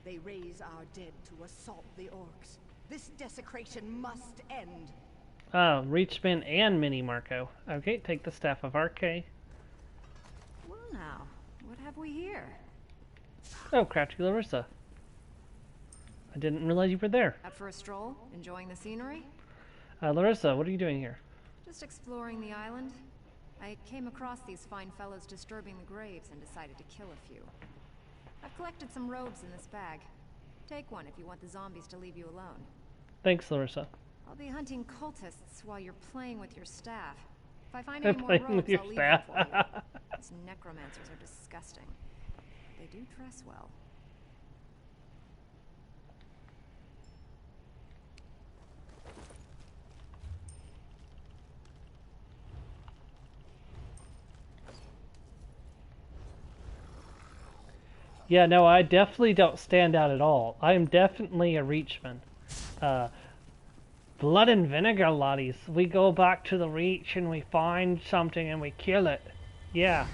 They raise our dead to assault the orcs. This desecration must end. Oh, Reachman and Mini Marco. Okay, take the Staff of Arche. Well now, what have we here? Oh, crafty Larissa. I didn't realize you were there. Out for a stroll? Enjoying the scenery? Larissa, what are you doing here? Just exploring the island. I came across these fine fellows disturbing the graves and decided to kill a few. I've collected some robes in this bag. Take one if you want the zombies to leave you alone. Thanks, Larissa. I'll be hunting cultists while you're playing with your staff. If I find any more Playing robes, with your I'll leave staff. them for you. These necromancers are disgusting. They do dress well. Yeah, no, I definitely don't stand out at all. I am definitely a Reachman. Blood and vinegar lotties. We go back to the Reach and we find something and we kill it. Yeah.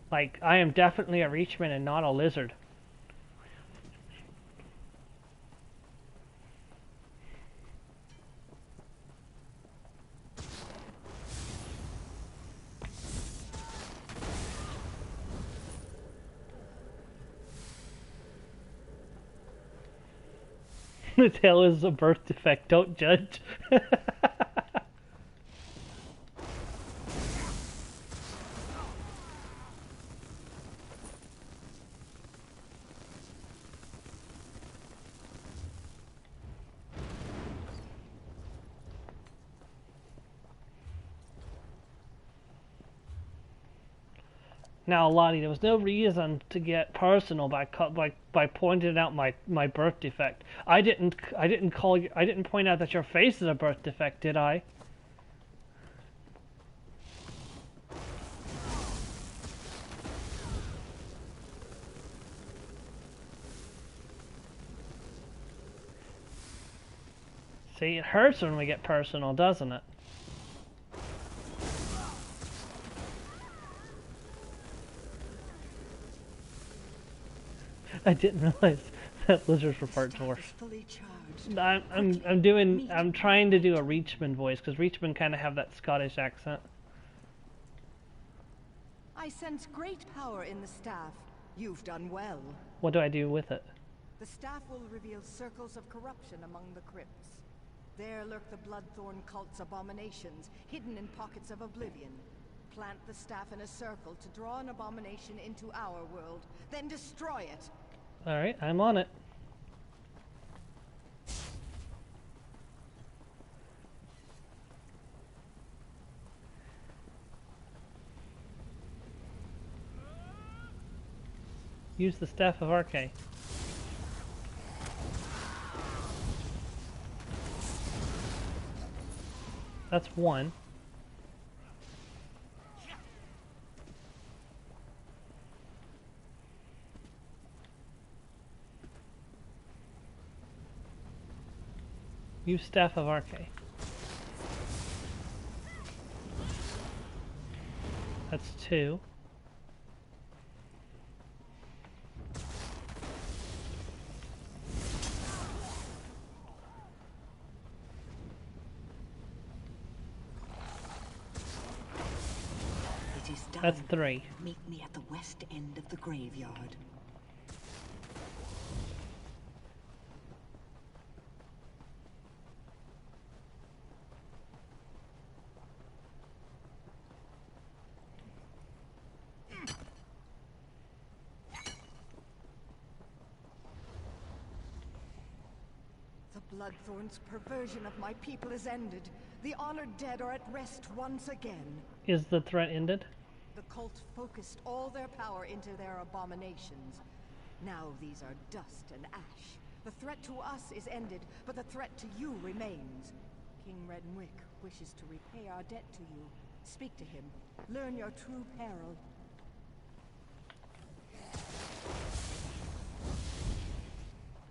Like, I am definitely a Reachman and not a lizard. The tail is a birth defect, don't judge. Now, Lottie, there was no reason to get personal by pointing out my birth defect. I didn't point out that your face is a birth defect, did I? See, it hurts when we get personal, doesn't it? I didn't realize that lizards were part dwarf. I'm trying to do a Reachman voice because Reachman kind of have that Scottish accent. I sense great power in the staff. You've done well. What do I do with it? The staff will reveal circles of corruption among the crypts. There lurk the Bloodthorn cult's abominations, hidden in pockets of oblivion. Plant the staff in a circle to draw an abomination into our world, then destroy it. Alright, I'm on it. Use the Staff of Arche. That's one. Use Staff of Arche. That's two. It is done. That's three. Meet me at the west end of the graveyard. The Bloodthorn's perversion of my people is ended. The honored dead are at rest once again. Is the threat ended? The cult focused all their power into their abominations. Now these are dust and ash. The threat to us is ended, but the threat to you remains. King Reddenwick wishes to repay our debt to you. Speak to him. Learn your true peril.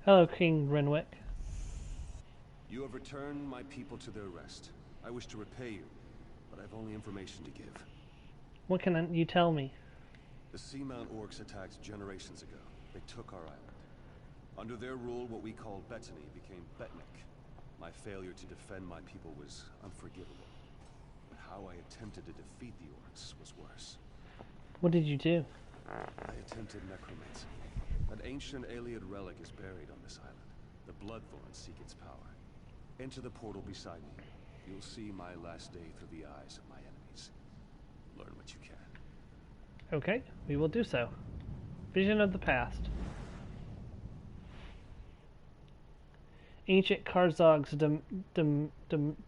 Hello, King Renwick. You have returned my people to their rest. I wish to repay you, but I have only information to give. What can you tell me? The Seamount Orcs attacked generations ago. They took our island. Under their rule, what we called Bettany became Betnik. My failure to defend my people was unforgivable. But how I attempted to defeat the Orcs was worse. What did you do? I attempted necromancy. An ancient Ayleid relic is buried on this island. The Bloodthorns seek its power. Enter the portal beside me. You'll see my last day through the eyes of my enemies. Learn what you can. Okay, we will do so. Vision of the past. Ancient Karzog's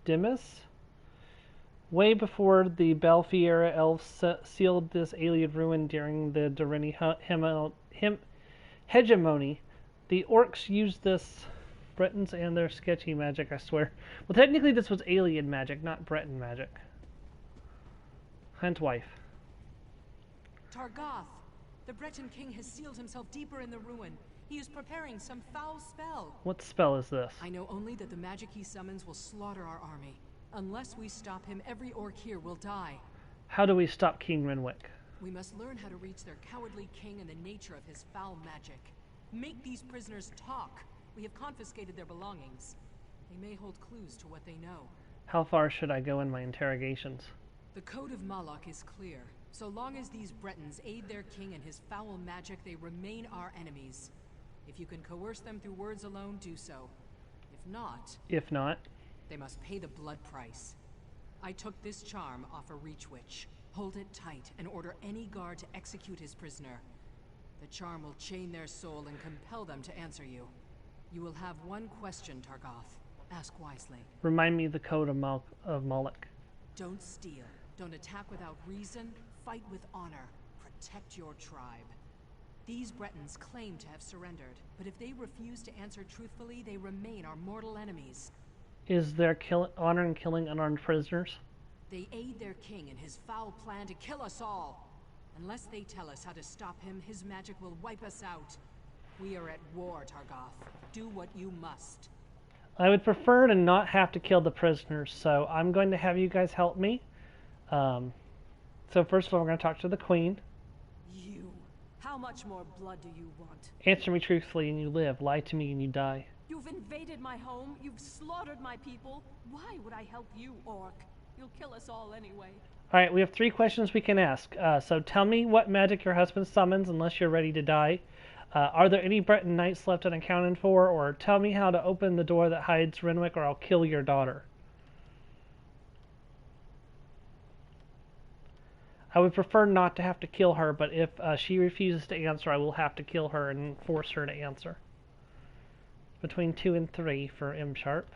Dimas. Way before the Balfi era, elves sealed this Ayleid ruin during the Durini hegemony. The orcs used this. Bretons and their sketchy magic, I swear. Well, technically this was Ayleid magic, not Breton magic. Hunt wife. Targoth! The Breton king has sealed himself deeper in the ruin. He is preparing some foul spell. What spell is this? I know only that the magic he summons will slaughter our army. Unless we stop him, every orc here will die. How do we stop King Renwick? We must learn how to reach their cowardly king and the nature of his foul magic. Make these prisoners talk. We have confiscated their belongings. They may hold clues to what they know. How far should I go in my interrogations? The Code of Malak is clear. So long as these Bretons aid their king in his foul magic, they remain our enemies. If you can coerce them through words alone, do so. If not... They must pay the blood price. I took this charm off a Reewish. Hold it tight and order any guard to execute his prisoner. The charm will chain their soul and compel them to answer you. You will have one question, Targoth. Ask wisely. Remind me the code of Moloch. Don't steal. Don't attack without reason. Fight with honor. Protect your tribe. These Bretons claim to have surrendered, but if they refuse to answer truthfully, they remain our mortal enemies. Is there honor in killing unarmed prisoners? They aid their king in his foul plan to kill us all. Unless they tell us how to stop him, his magic will wipe us out. We are at war, Targoth. Do what you must. I would prefer to not have to kill the prisoners, so I'm going to have you guys help me. So first of all, we're going to talk to the Queen. You. How much more blood do you want? Answer me truthfully and you live. Lie to me and you die. You've invaded my home. You've slaughtered my people. Why would I help you, Orc? You'll kill us all anyway. Alright, we have 3 questions we can ask. So tell me what magic your husband summons unless you're ready to die. Are there any Breton knights left unaccounted for? Or tell me how to open the door that hides Renwick or I'll kill your daughter. I would prefer not to have to kill her, but if she refuses to answer, I will have to kill her and force her to answer. Between 2 and 3 for M Sharp.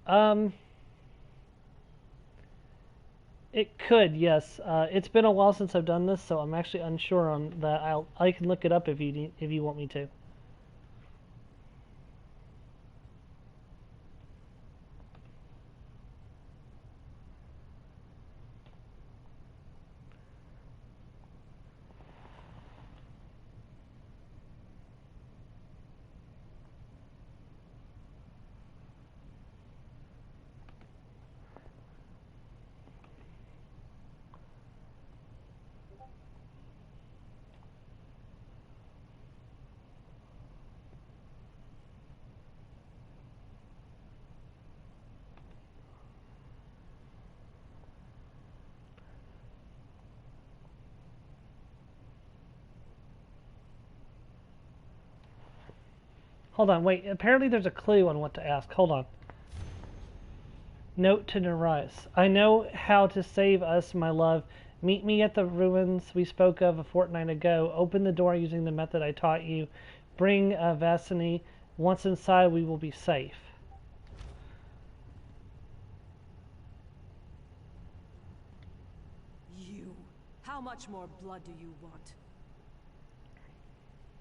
Um, it could, yes. It's been a while since I've done this, so I'm actually unsure on that. I can look it up if you want me to. Hold on, wait. Apparently there's a clue on what to ask. Hold on. Note to Nereis. I know how to save us, my love. Meet me at the ruins we spoke of a fortnight ago. Open the door using the method I taught you. Bring Vassini. Once inside, we will be safe. You. How much more blood do you want?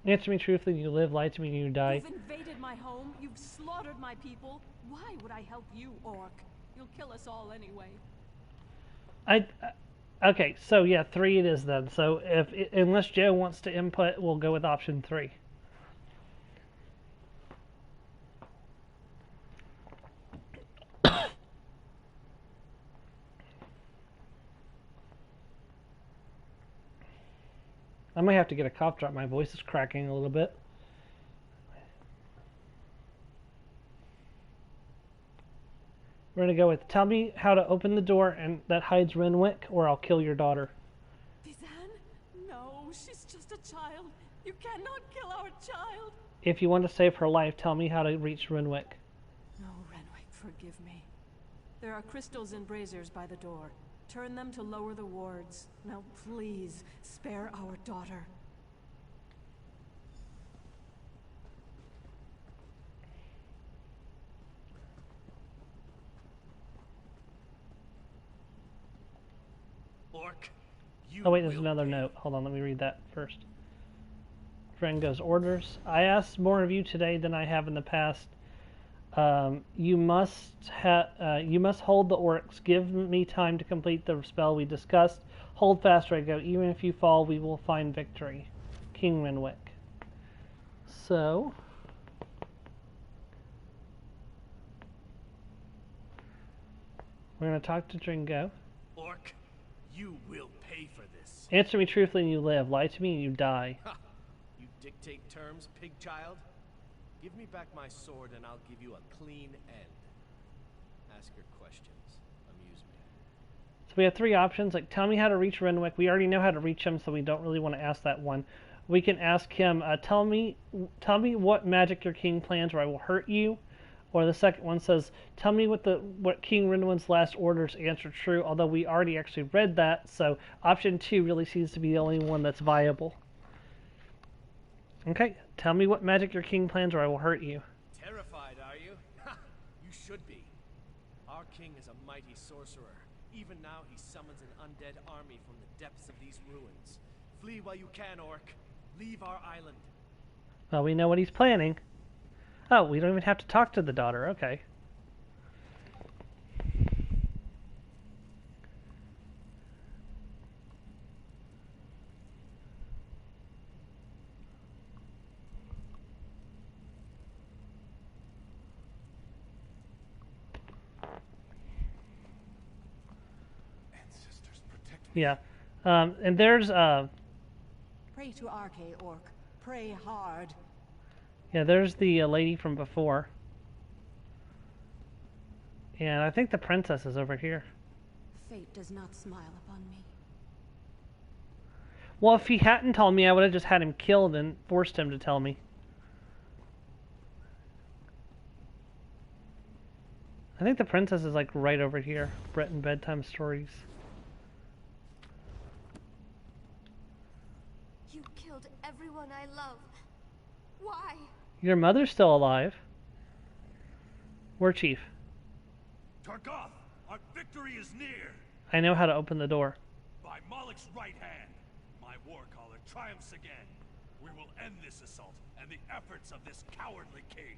Answer me truthfully, you live. Lie to me, and you die. You've invaded my home. You've slaughtered my people. Why would I help you, Orc? You'll kill us all anyway. Okay, so yeah, 3 it is then. So unless Joe wants to input, we'll go with option 3. I might have to get a cough drop. My voice is cracking a little bit. We're going to go with, tell me how to open the door and that hides Renwick, or I'll kill your daughter. Vizan? No, she's just a child. You cannot kill our child. If you want to save her life, tell me how to reach Renwick. No, Renwick, forgive me. There are crystals and braziers by the door. Turn them to lower the wards. Now, please, spare our daughter. Orc, Oh wait, there's another note. Hold on, let me read that first. Friend goes, orders. I asked more of you today than I have in the past. You must hold the orcs. Give me time to complete the spell we discussed. Hold fast, or I go. Even if you fall, we will find victory. King Renwick. So we're going to talk to Dringo. Orc, you will pay for this. Answer me truthfully and you live. Lie to me and you die. Ha! You dictate terms, pig child? Give me back my sword and I'll give you a clean end. Ask your questions. Amuse me. So we have 3 options. Like, tell me how to reach Renwick. We already know how to reach him, so we don't really want to ask that one. We can ask him, tell me what magic your king plans or I will hurt you. Or the second one says, tell me what King Rinwin's last orders answer true, although we already actually read that, so option 2 really seems to be the only one that's viable. Okay, tell me what magic your king plans or I will hurt you. Terrified, are you? Ha! You should be. Our king is a mighty sorcerer. Even now he summons an undead army from the depths of these ruins. Flee while you can, Orc. Leave our island. Well, we know what he's planning. Oh, we don't even have to talk to the daughter. Okay. Ancestors protect me. Yeah. And there's Pray to Arche, Orc. Pray hard. yeah, there's the lady from before. And I think the princess is over here. Fate does not smile upon me. Well, if he hadn't told me, I would have just had him killed and forced him to tell me. I think the princess is like right over here. Breton bedtime stories. You killed everyone I love. Why? Your mother's still alive. War chief. Targoth, our victory is near. I know how to open the door. By Malek's right hand, my warcaller triumphs again. We will end this assault and the efforts of this cowardly king.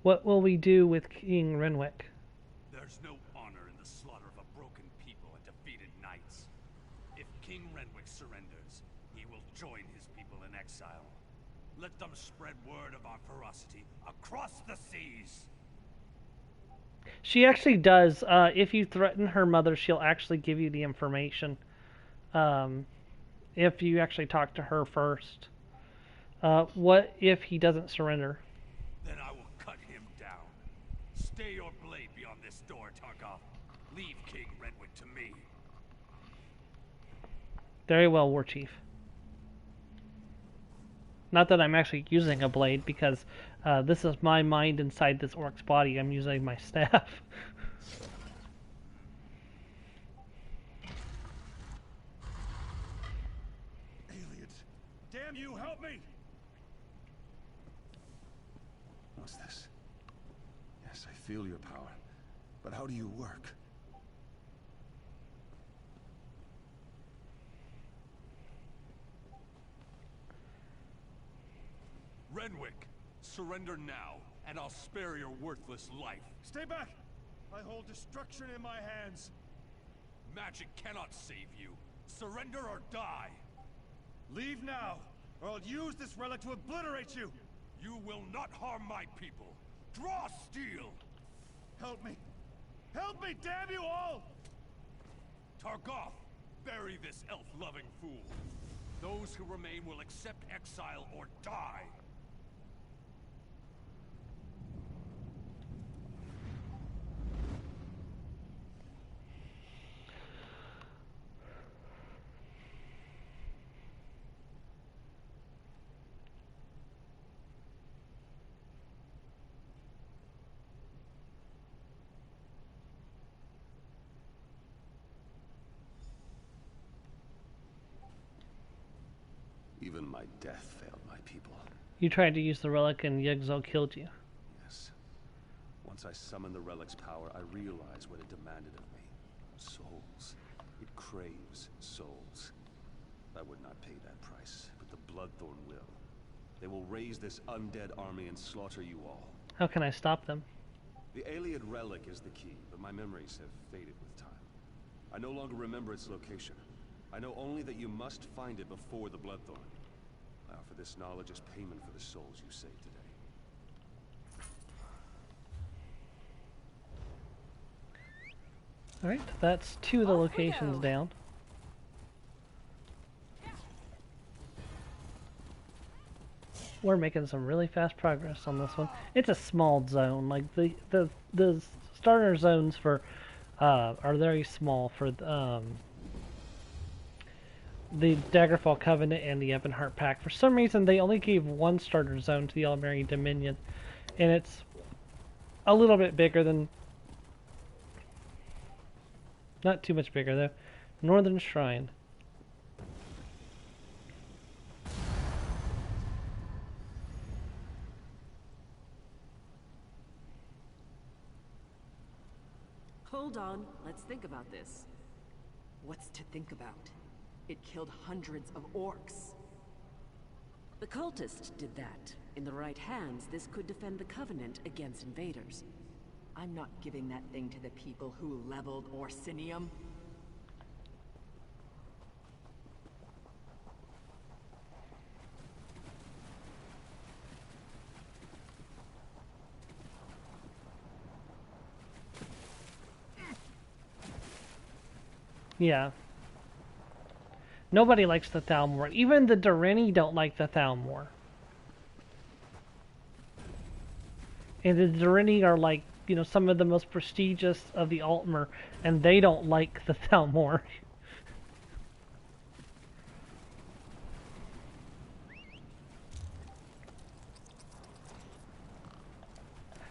What will we do with King Renwick? There's no honor in the slaughter of a broken people and defeated knights. If King Renwick surrenders, he will join his people in exile. Let them spread word of our ferocity across the seas. She actually does. If you threaten her mother, she'll actually give you the information. If you actually talk to her first. What if he doesn't surrender? Then I will cut him down. Stay your blade beyond this door, Targoth. Leave King Renwick to me. Very well, War Chief. Not that I'm actually using a blade, because this is my mind inside this orc's body. I'm using my staff. Aliens! Damn you, help me! What's this? Yes, I feel your power. But how do you work? Renwick, surrender now, and I'll spare your worthless life. Stay back! I hold destruction in my hands. Magic cannot save you. Surrender or die. Leave now, or I'll use this relic to obliterate you! You will not harm my people. Draw steel! Help me! Help me, damn you all! Targoth, bury this elf-loving fool. Those who remain will accept exile or die. Even my death failed my people. You tried to use the relic and Yggdrasil killed you. Yes. Once I summoned the relic's power, I realized what it demanded of me. Souls. It craves souls. I would not pay that price, but the Bloodthorn will. They will raise this undead army and slaughter you all. How can I stop them? The Ayleid relic is the key, but my memories have faded with time. I no longer remember its location. I know only that you must find it before the Bloodthorn. I offer this knowledge as payment for the souls you saved today. Alright, that's two of the locations down. We're making some really fast progress on this one. It's a small zone. Like the starter zones for are very small for the Daggerfall Covenant and the Ebonheart Pact. For some reason, they only gave one starter zone to the Aldmeri Dominion, and it's a little bit bigger than, not too much bigger though, Northern Shrine. Hold on, let's think about this. What's to think about? It killed hundreds of orcs. The cultists did that. In the right hands, this could defend the Covenant against invaders. I'm not giving that thing to the people who leveled Orsinium. Yeah. Nobody likes the Thalmor. Even the Durini don't like the Thalmor. And the Durini are like, you know, some of the most prestigious of the Altmer, and they don't like the Thalmor.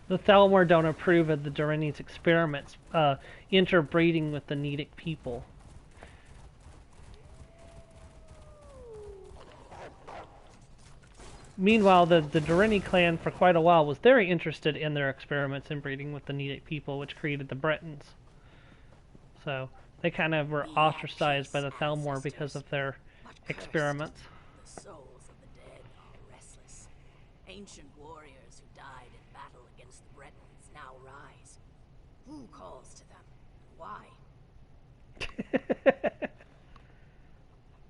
The Thalmor don't approve of the Durini's experiments, interbreeding with the Nedic people. Meanwhile, the Durini clan for quite a while was very interested in their experiments in breeding with the Nidic people, which created the Bretons. So they kind of were ostracized by the Thalmor because of their experiments. The souls of the dead are restless. Ancient warriors who died in battle against the Bretons now rise. Who calls to them? Why?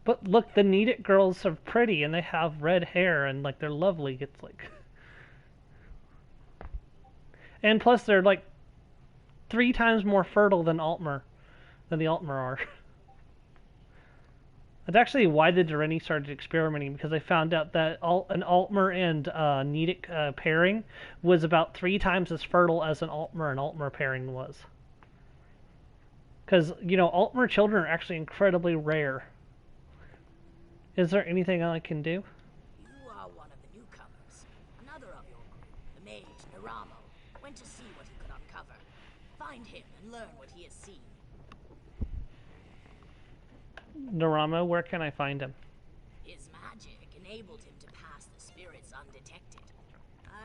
But look, the Nidic girls are pretty and they have red hair and like they're lovely. It's like, and plus they're like 3 times more fertile than the Altmer are. That's actually why the Durini started experimenting, because they found out that an Altmer and Nidic pairing was about 3 times as fertile as an Altmer and Altmer pairing was. Because, you know, Altmer children are actually incredibly rare. Is there anything I can do? You are one of the newcomers. Another of your group, the mage Naramo, went to see what he could uncover. Find him and learn what he has seen. Naramo, where can I find him? His magic enabled him to pass the spirits undetected.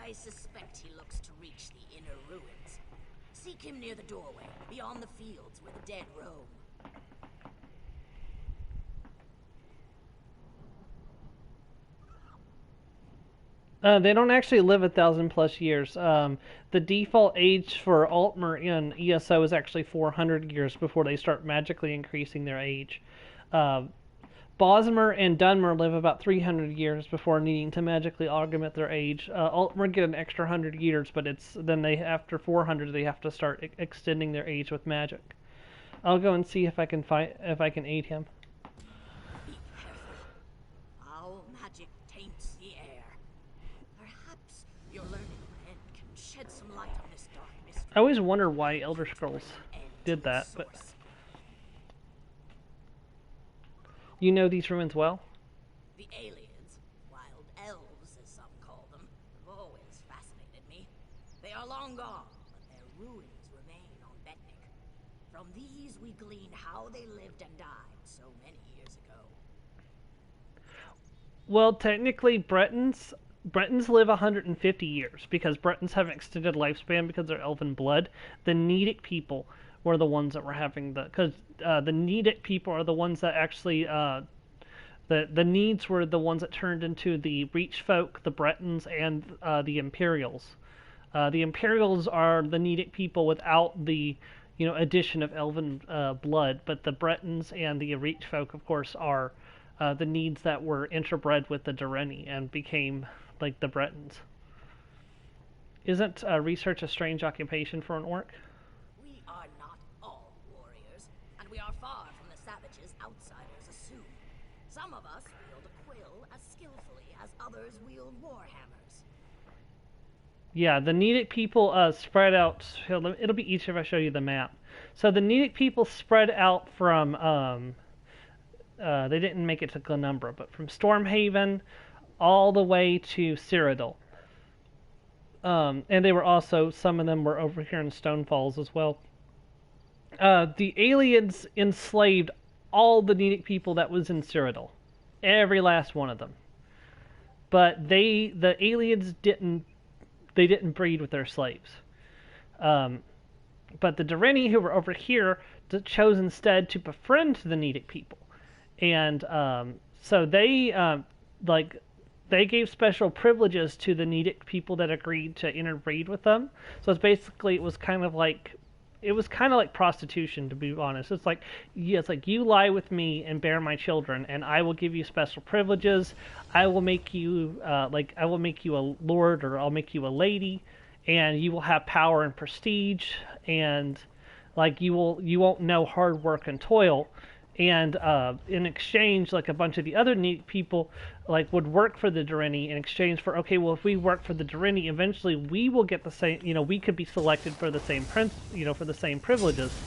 I suspect he looks to reach the inner ruins. Seek him near the doorway, beyond the fields where the dead roam. They don't actually live 1,000+ years. The default age for Altmer in ESO is actually 400 years before they start magically increasing their age. Bosmer and Dunmer live about 300 years before needing to magically augment their age. Altmer get an extra 100 years, but then after 400 they have to start extending their age with magic. I'll go and see if I can aid him. Be careful. Foul magic taints the air. Perhaps your learning friend can shed some light on this dark mystery. I always wonder why Elder Scrolls did that, but you know these ruins well? The aliens, wild elves as some call them, have always fascinated me. They are long gone, but their ruins remain on Betnik. From these we glean how they lived and died so many years ago. Well, technically Bretons live 150 years because Bretons have an extended lifespan because they're elven blood. The Nidic people were the ones that were having the Nidic people are the ones that actually the Needs were the ones that turned into the Reach folk, the Bretons, and the Imperials. The Imperials are the Nidic people without the addition of elven blood, but the Bretons and the Reach folk, of course, are the Needs that were interbred with the Durini and became like the Bretons. Isn't research a strange occupation for an orc? We are not all warriors, and we are far from the savages outsiders assume. Some of us wield a quill as skillfully as others wield warhammers. Yeah, the Nidic people spread out. It'll be easier if I show you the map. So the Nidic people spread out from. They didn't make it to Glenumbra, but from Stormhaven all the way to Cyrodiil. And they were also, some of them were over here in Stone Falls as well. The aliens enslaved all the Nidic people that was in Cyrodiil. Every last one of them. But the aliens didn't breed with their slaves. But the Durini who were over here chose instead to befriend the Nidic people. And so they gave special privileges to the Nidic people that agreed to interbreed with them. So it's basically it was kind of like prostitution, to be honest. It's like you lie with me and bear my children, and I will give you special privileges. I will make you a lord, or I'll make you a lady, and you will have power and prestige, and you won't know hard work and toil. And in exchange, a bunch of the other Nidic people would work for the Durini in exchange for, okay, well, if we work for the Durini, eventually we will get the same, we could be selected for the same for the same privileges.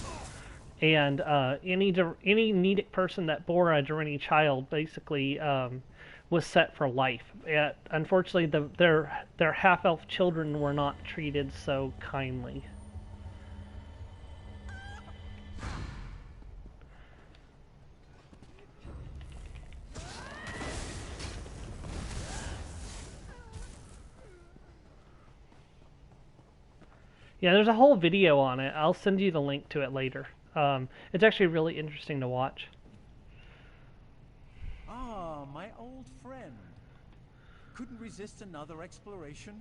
And any Nidic person that bore a Durini child basically was set for life. Unfortunately, their half-elf children were not treated so kindly. Yeah, there's a whole video on it. I'll send you the link to it later. It's actually really interesting to watch. Ah, my old friend. Couldn't resist another exploration?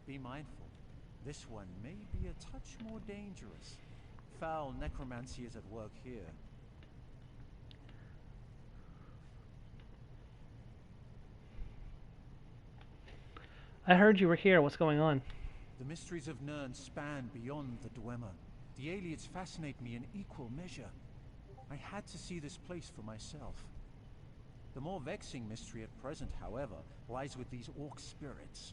Be mindful. This one may be a touch more dangerous. Foul necromancy is at work here. I heard you were here. What's going on? The mysteries of Nirn span beyond the Dwemer. The aliens fascinate me in equal measure. I had to see this place for myself. The more vexing mystery at present, however, lies with these orc spirits.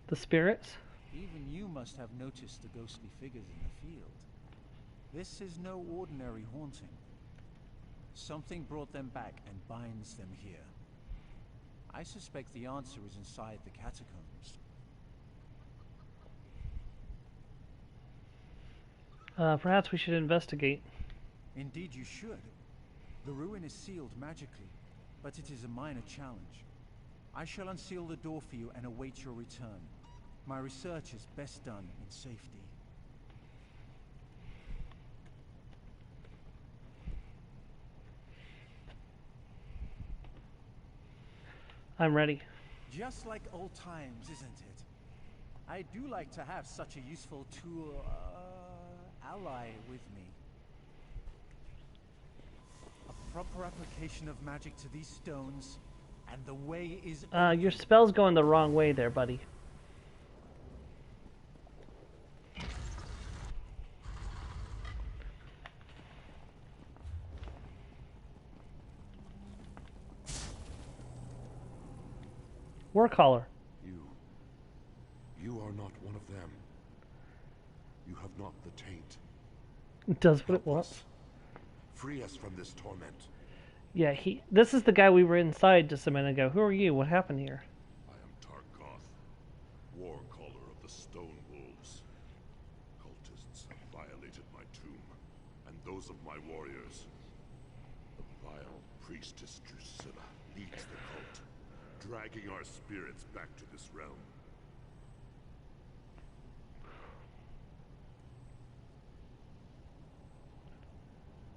The spirits? Even you must have noticed the ghostly figures in the field. This is no ordinary haunting. Something brought them back and binds them here. I suspect the answer is inside the catacombs. Perhaps we should investigate. Indeed you should. The ruin is sealed magically, but it is a minor challenge. I shall unseal the door for you and await your return. My research is best done in safety. I'm ready. Just like old times, isn't it? I do like to have such a useful tool, ally with me. A proper application of magic to these stones, and the way is... Your spell's going the wrong way there, buddy. Warcaller. You are not one of them. You have not the taint. It does what it wants. Free us from this torment. Yeah, this is the guy we were inside just a minute ago. Who are you? What happened here? I am Targoth, Warcaller of the Stone Wolves. Cultists have violated my tomb, and those of my warriors. The vile priestess Drusilla leads the cult, dragging our spirits back to this realm.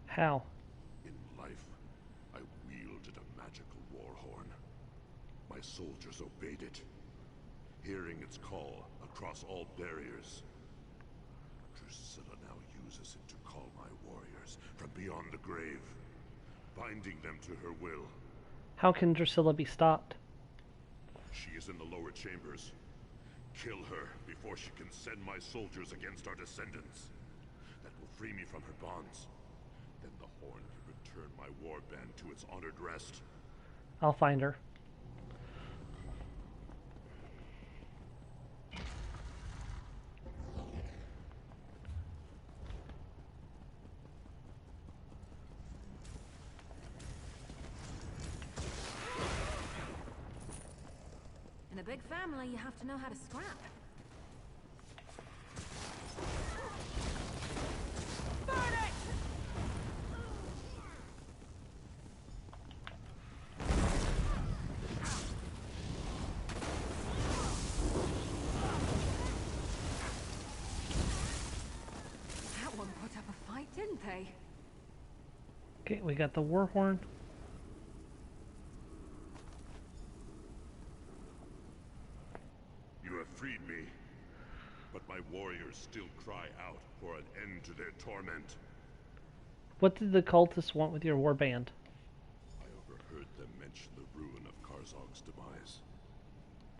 How? In life, I wielded a magical war horn. My soldiers obeyed it, hearing its call across all barriers. Drusilla now uses it to call my warriors from beyond the grave, binding them to her will. How can Drusilla be stopped? She is in the lower chambers. Kill her before she can send my soldiers against our descendants. That will free me from her bonds. Then the horn can return my warband to its honored rest. I'll find her. In a big family, you have to know how to scrap. That one put up a fight, didn't they? Okay, we got the war horn. You have freed me, but my warriors still cry out for an end to their torment. What did the cultists want with your warband? I overheard them mention the ruin of Karzog's demise.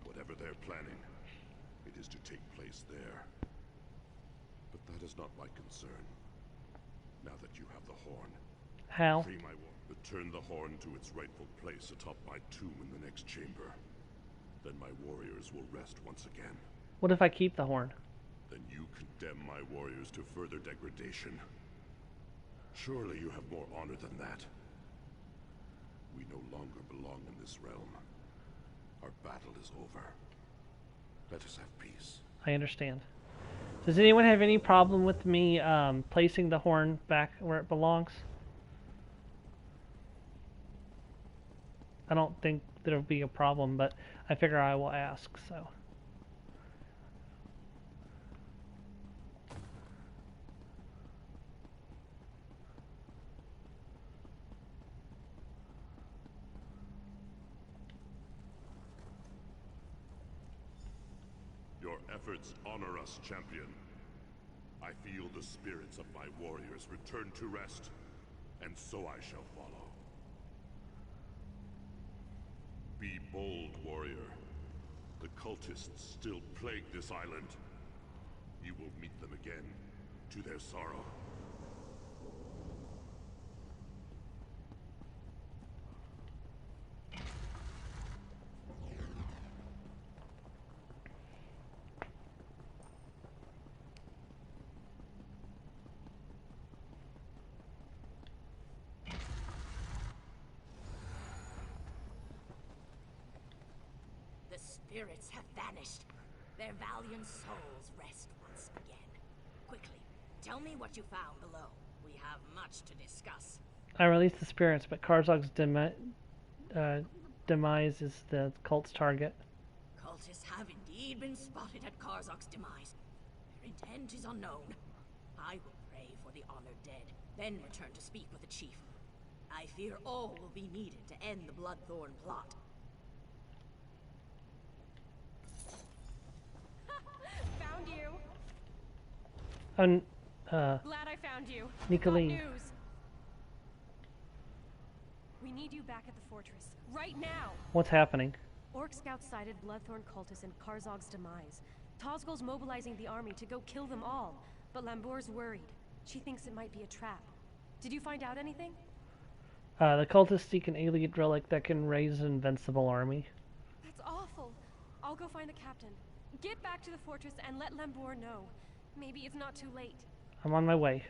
Whatever they're planning, it is to take place there. But that is not my concern. Now that you have the horn, How? free my return the horn to its rightful place atop my tomb in the next chamber. Then my warriors will rest once again. What if I keep the horn? Then you condemn my warriors to further degradation. Surely you have more honor than that. We no longer belong in this realm. Our battle is over. Let us have peace. I understand. Does anyone have any problem with me placing the horn back where it belongs? I don't think there'll be a problem, but I figure I will ask, so. Your efforts honor us, champion. I feel the spirits of my warriors return to rest, and so I shall follow. Be bold, warrior. The cultists still plague this island. You will meet them again, to their sorrow. The spirits have vanished. Their valiant souls rest once again. Quickly, tell me what you found below. We have much to discuss. I released the spirits, but Karzog's demise is the cult's target. Cultists have indeed been spotted at Karzog's demise. Their intent is unknown. I will pray for the honored dead, then return to speak with the chief. I fear all will be needed to end the Bloodthorn plot. Found you. Glad I found you. Nicolene. Got news. We need you back at the fortress right now. What's happening? Orc scouts sighted Bloodthorn cultists and Karzog's demise. Tozgol's mobilizing the army to go kill them all, but Lambour's worried. She thinks it might be a trap. Did you find out anything? The cultists seek an alien relic that can raise an invincible army. That's awful. I'll go find the captain. Get back to the fortress and let Lambour know. Maybe it's not too late. I'm on my way.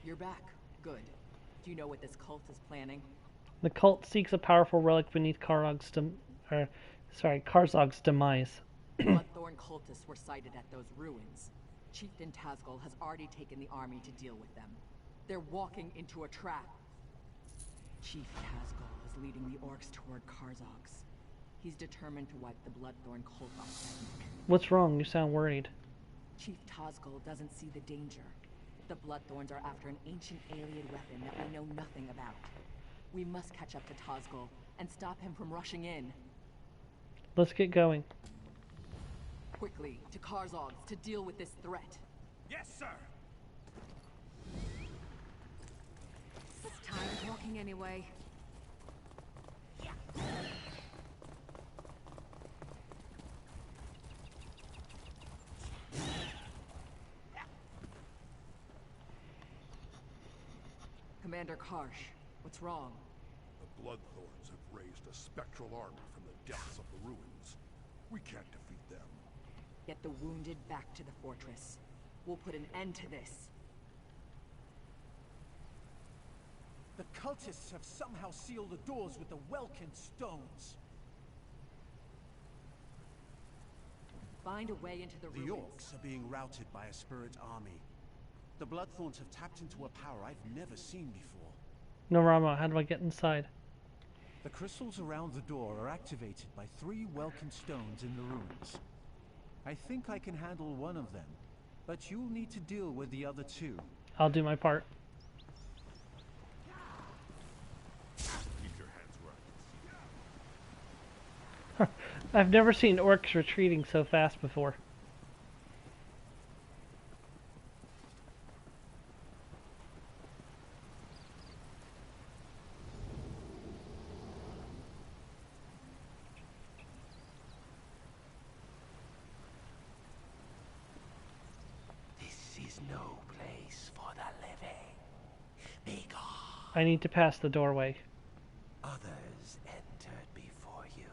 You're back. Good. Do you know what this cult is planning? The cult seeks a powerful relic beneath Karzog's demise. Bloodthorn cultists were sighted at those ruins. Chieftain Tazgol has already taken the army to deal with them. They're walking into a trap. Chief Tazgol is leading the orcs toward Karzog's. He's determined to wipe the Bloodthorn cult off Ethnic. What's wrong? You sound worried. Chief Tazgol doesn't see the danger. The Bloodthorns are after an ancient alien weapon that we know nothing about. We must catch up to Tazgol and stop him from rushing in. Let's get going. Quickly, to Karzog's to deal with this threat. Yes, sir! It's tired walking anyway. Commander Karsh, what's wrong? The Bloodthorns have raised a spectral army from the depths of the ruins. We can't defeat them. Get the wounded back to the fortress. We'll put an end to this. The cultists have somehow sealed the doors with the Welkin stones. Find a way into the ruins. The orcs are being routed by a spirit army. The Bloodthorns have tapped into a power I've never seen before. No, Rama, how do I get inside? The crystals around the door are activated by 3 Welkin stones in the ruins. I think I can handle one of them, but you'll need to deal with the other 2. I'll do my part. Keep your hands where I can see. I've never seen orcs retreating so fast before. is no place for the living. Be gone. I need to pass the doorway. Others entered before you.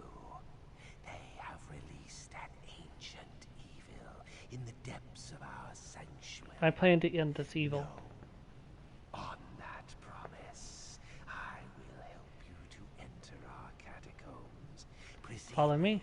They have released an ancient evil in the depths of our sanctuary. I plan to end this evil. On that promise, I will help you to enter our catacombs. Follow me.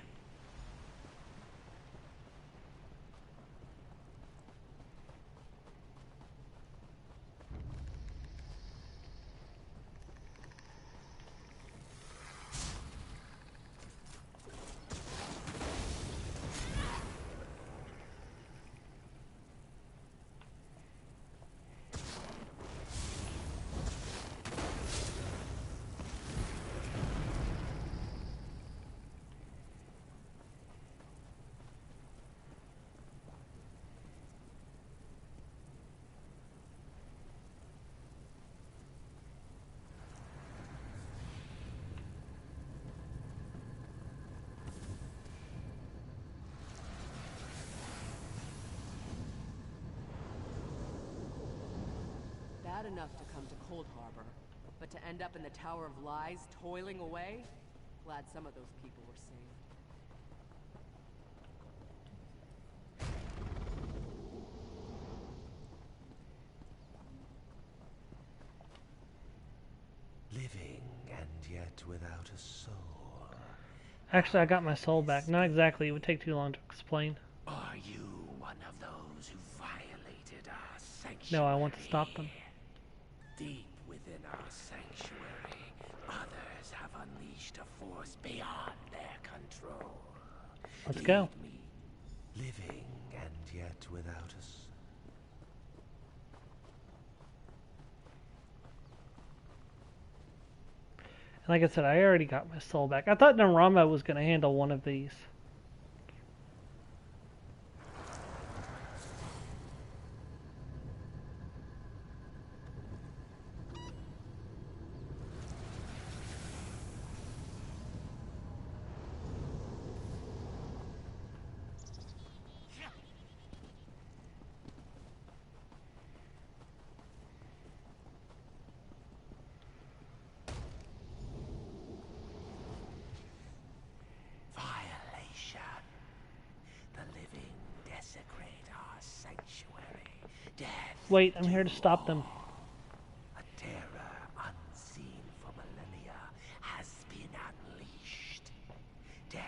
Bad enough to come to Cold Harbor, but to end up in the Tower of Lies, toiling away? Glad some of those people were saved. Living and yet without a soul. Actually, I got my soul back. Not exactly. It would take too long to explain. Are you one of those who violated our sanctuary? No, I want to stop them. Deep within our sanctuary, others have unleashed a force beyond their control. Let's go. Me, living and yet without us. Like I said, I already got my soul back. I thought Narama was going to handle one of these. Wait, I'm here to stop them. A terror unseen for millennia has been unleashed. Death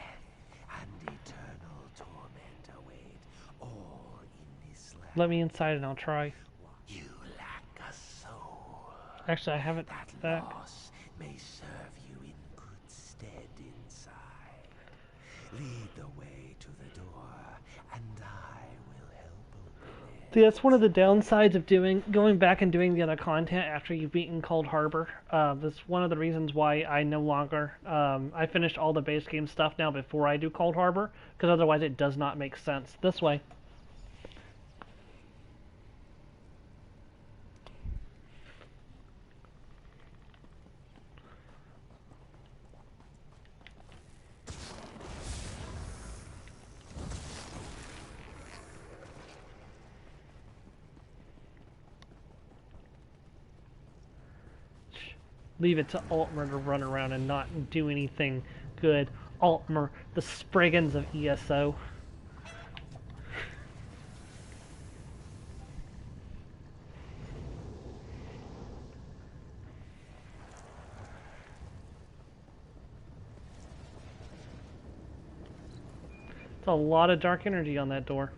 and eternal torment await all in this land. Let me inside and I'll try. You lack a soul. Actually, I have it back. Loss may serve you in good stead inside. Lead the way to the door, and I will help open it. See, that's one of the downsides of going back and doing the other content after you've beaten Cold Harbor. That's one of the reasons why I no longer... I finished all the base game stuff now before I do Cold Harbor, because otherwise it does not make sense. This way. Leave it to Altmer to run around and not do anything good. Altmer, the Spriggans of ESO. It's a lot of dark energy on that door.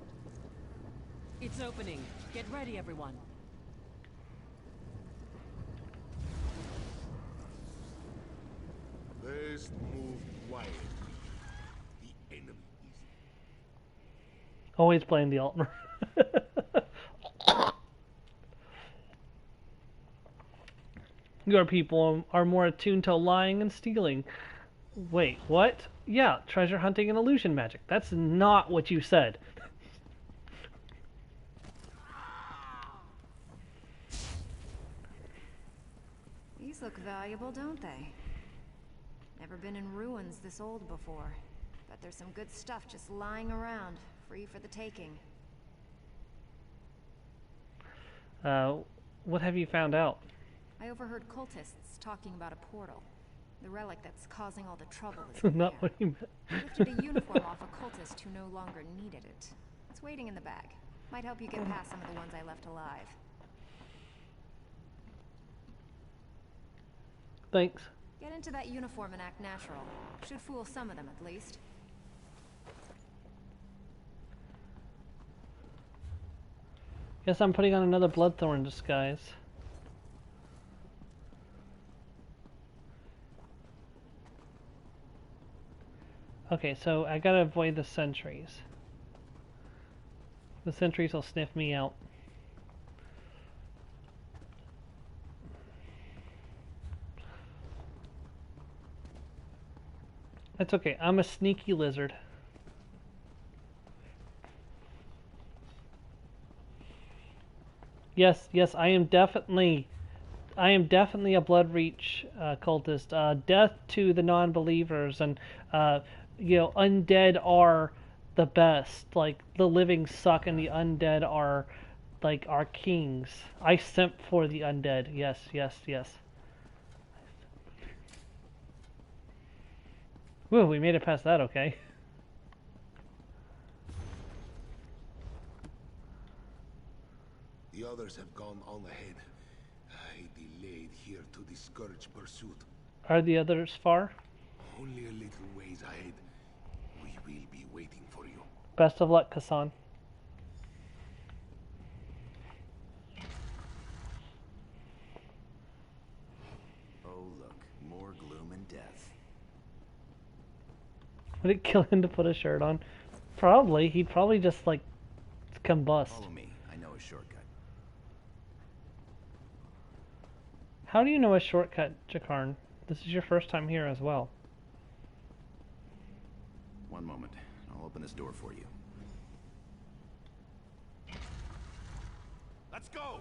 It's opening. Get ready, everyone. Let's move quietly. The enemy is... Always blame the Altmer. Your people are more attuned to lying and stealing. Wait, what? Yeah, treasure hunting and illusion magic. That's not what you said. These look valuable, don't they? Never been in ruins this old before. Bet there's some good stuff just lying around, free for the taking. What have you found out? I overheard cultists talking about a portal. The relic that's causing all the trouble is Not in there. what you meant. I lifted a uniform off a cultist who no longer needed it. It's waiting in the bag. Might help you get past some of the ones I left alive. Thanks. Get into that uniform and act natural. Should fool some of them at least. Guess I'm putting on another Bloodthorn disguise. Okay, so I gotta avoid the sentries. The sentries will sniff me out. That's okay, I'm a sneaky lizard. Yes, I am definitely a Bloodreach cultist. Death to the non-believers, and you know, undead are the best. Like, the living suck, and the undead are like our kings. I simp for the undead. Yes. Woo, we made it past that. Okay. The others have gone on ahead. I delayed here to discourage pursuit. Are the others far? Only a little ways ahead. We will be waiting for you. Best of luck, Kassan. Oh look, more gloom and death. Would it kill him to put a shirt on? Probably. He'd probably just, like, combust. Follow me. I know a shortcut. How do you know a shortcut, Jakarn? This is your first time here as well. One moment. I'll open this door for you. Let's go.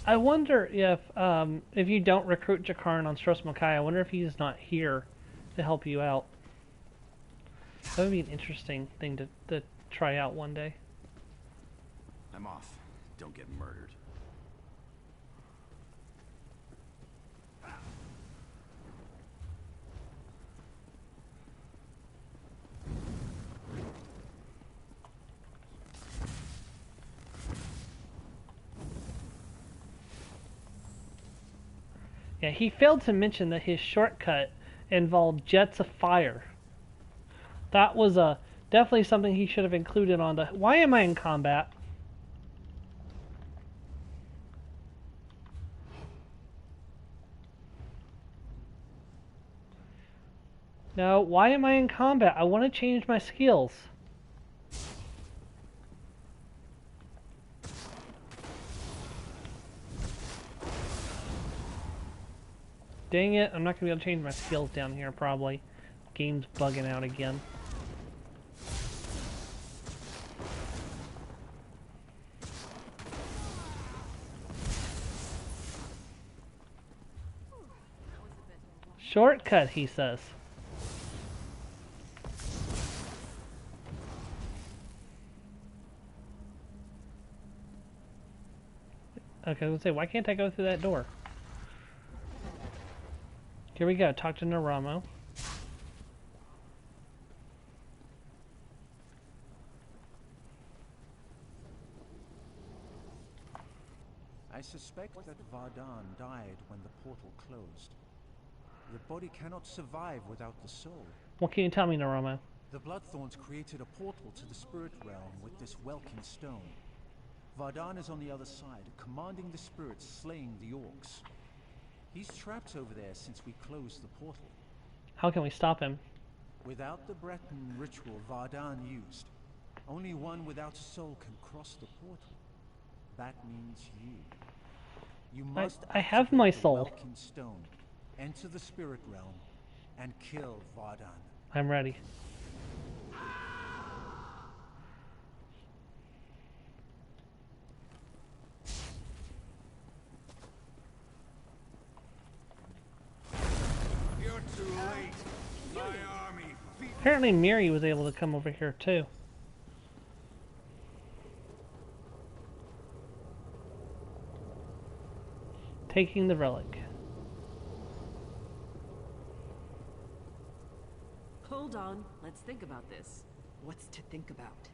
I wonder if you don't recruit Jakarn on Stros Makai, I wonder if he's not here to help you out. That would be an interesting thing to try out one day. I'm off. Don't get murdered. Yeah, he failed to mention that his shortcut involved jets of fire. That was definitely something he should have included on the... Why am I in combat? No, why am I in combat? I want to change my skills. Dang it, I'm not going to be able to change my skills down here, probably. Game's bugging out again. Shortcut, he says. Okay, I was going to say, why can't I go through that door? Here we go, talk to Naramo. I suspect that Vardan died when the portal closed. The body cannot survive without the soul. What can you tell me, Naramo? The Bloodthorns created a portal to the spirit realm with this Welkin stone. Vardan is on the other side, commanding the spirits slaying the orcs. He's trapped over there since we closed the portal. How can we stop him? Without the Breton ritual Vardan used, only one without a soul can cross the portal. That means you. You must I have my activate the soul. Welkin stone, enter the spirit realm, and kill Vardan. I'm ready. You're too late. My army. Apparently Miri was able to come over here too. Taking the relic. Hold on, let's think about this. What's to think about?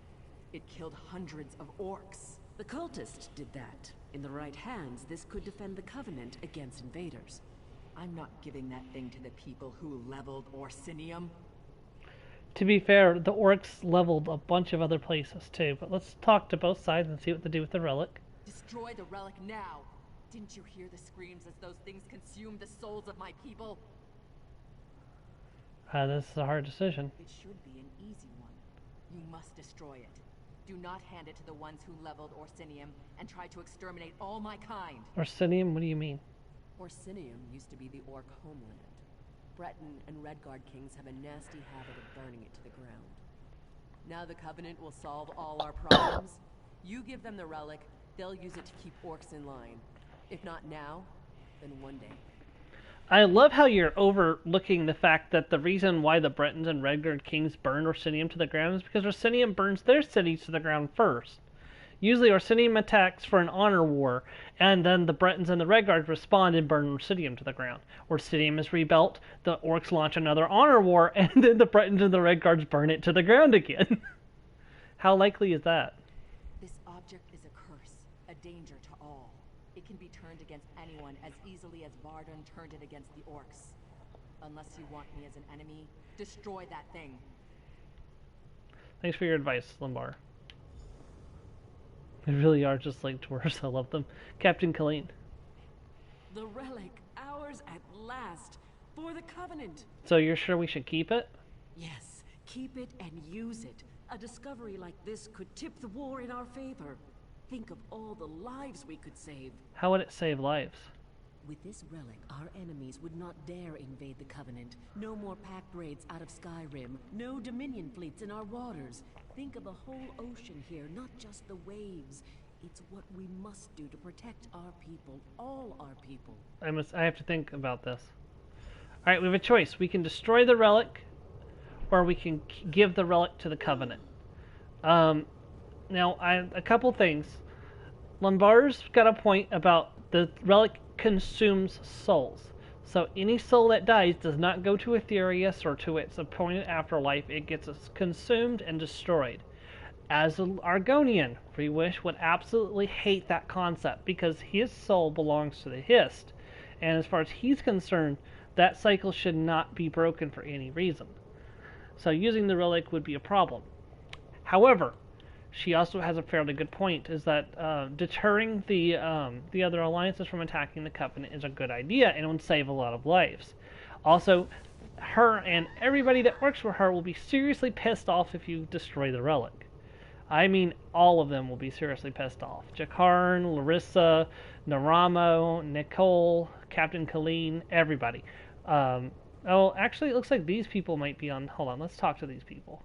It killed hundreds of orcs. The cultist did that. In the right hands, this could defend the Covenant against invaders. I'm not giving that thing to the people who leveled Orsinium. To be fair, the orcs leveled a bunch of other places too, but let's talk to both sides and see what to do with the relic. Destroy the relic now! Didn't you hear the screams as those things consumed the souls of my people? This is a hard decision. It should be an easy one. You must destroy it. Do not hand it to the ones who leveled Orsinium and tried to exterminate all my kind. Orsinium? What do you mean? Orsinium used to be the orc homeland. Breton and Redguard kings have a nasty habit of burning it to the ground. Now the Covenant will solve all our problems. You give them the relic, they'll use it to keep orcs in line. If not now, then one day. I love how you're overlooking the fact that the reason why the Bretons and Redguard kings burn Orsinium to the ground is because Orsinium burns their cities to the ground first. Usually Orsinium attacks for an honor war, and then the Bretons and the Redguards respond and burn Orsinium to the ground. Orsinium is rebuilt, the orcs launch another honor war, and then the Bretons and the Redguards burn it to the ground again. How likely is that? This object is a curse, a danger to all. It can be turned against anyone as easily as Varden turned it against the orcs. Unless you want me as an enemy, destroy that thing. Thanks for your advice, Limbar. They really are just like dwarves. I love them. Captain Colleen. The relic, ours at last, for the Covenant. So you're sure we should keep it? Yes, keep it and use it. A discovery like this could tip the war in our favor. Think of all the lives we could save. How would it save lives? With this relic, our enemies would not dare invade the Covenant. No more pact raids out of Skyrim. No Dominion fleets in our waters. Think of the whole ocean here, not just the waves. It's what we must do to protect our people, all our people. I have to think about this. Alright, we have a choice. We can destroy the relic, or we can give the relic to the Covenant. Now, a couple things. Lombar's got a point about the relic consumes souls. So any soul that dies does not go to Aetherius or to its appointed afterlife. It gets consumed and destroyed. As an Argonian, Reewish would absolutely hate that concept because his soul belongs to the Hist. And as far as he's concerned, that cycle should not be broken for any reason. So using the relic would be a problem. However, she also has a fairly good point, is that deterring the other alliances from attacking the Covenant is a good idea and would save a lot of lives. Also, her and everybody that works for her will be seriously pissed off if you destroy the relic. I mean, all of them will be seriously pissed off. Jakarn, Larissa, Naramo, Nicole, Captain Colleen, everybody. Oh, actually, it looks like these people might be on... Hold on, let's talk to these people.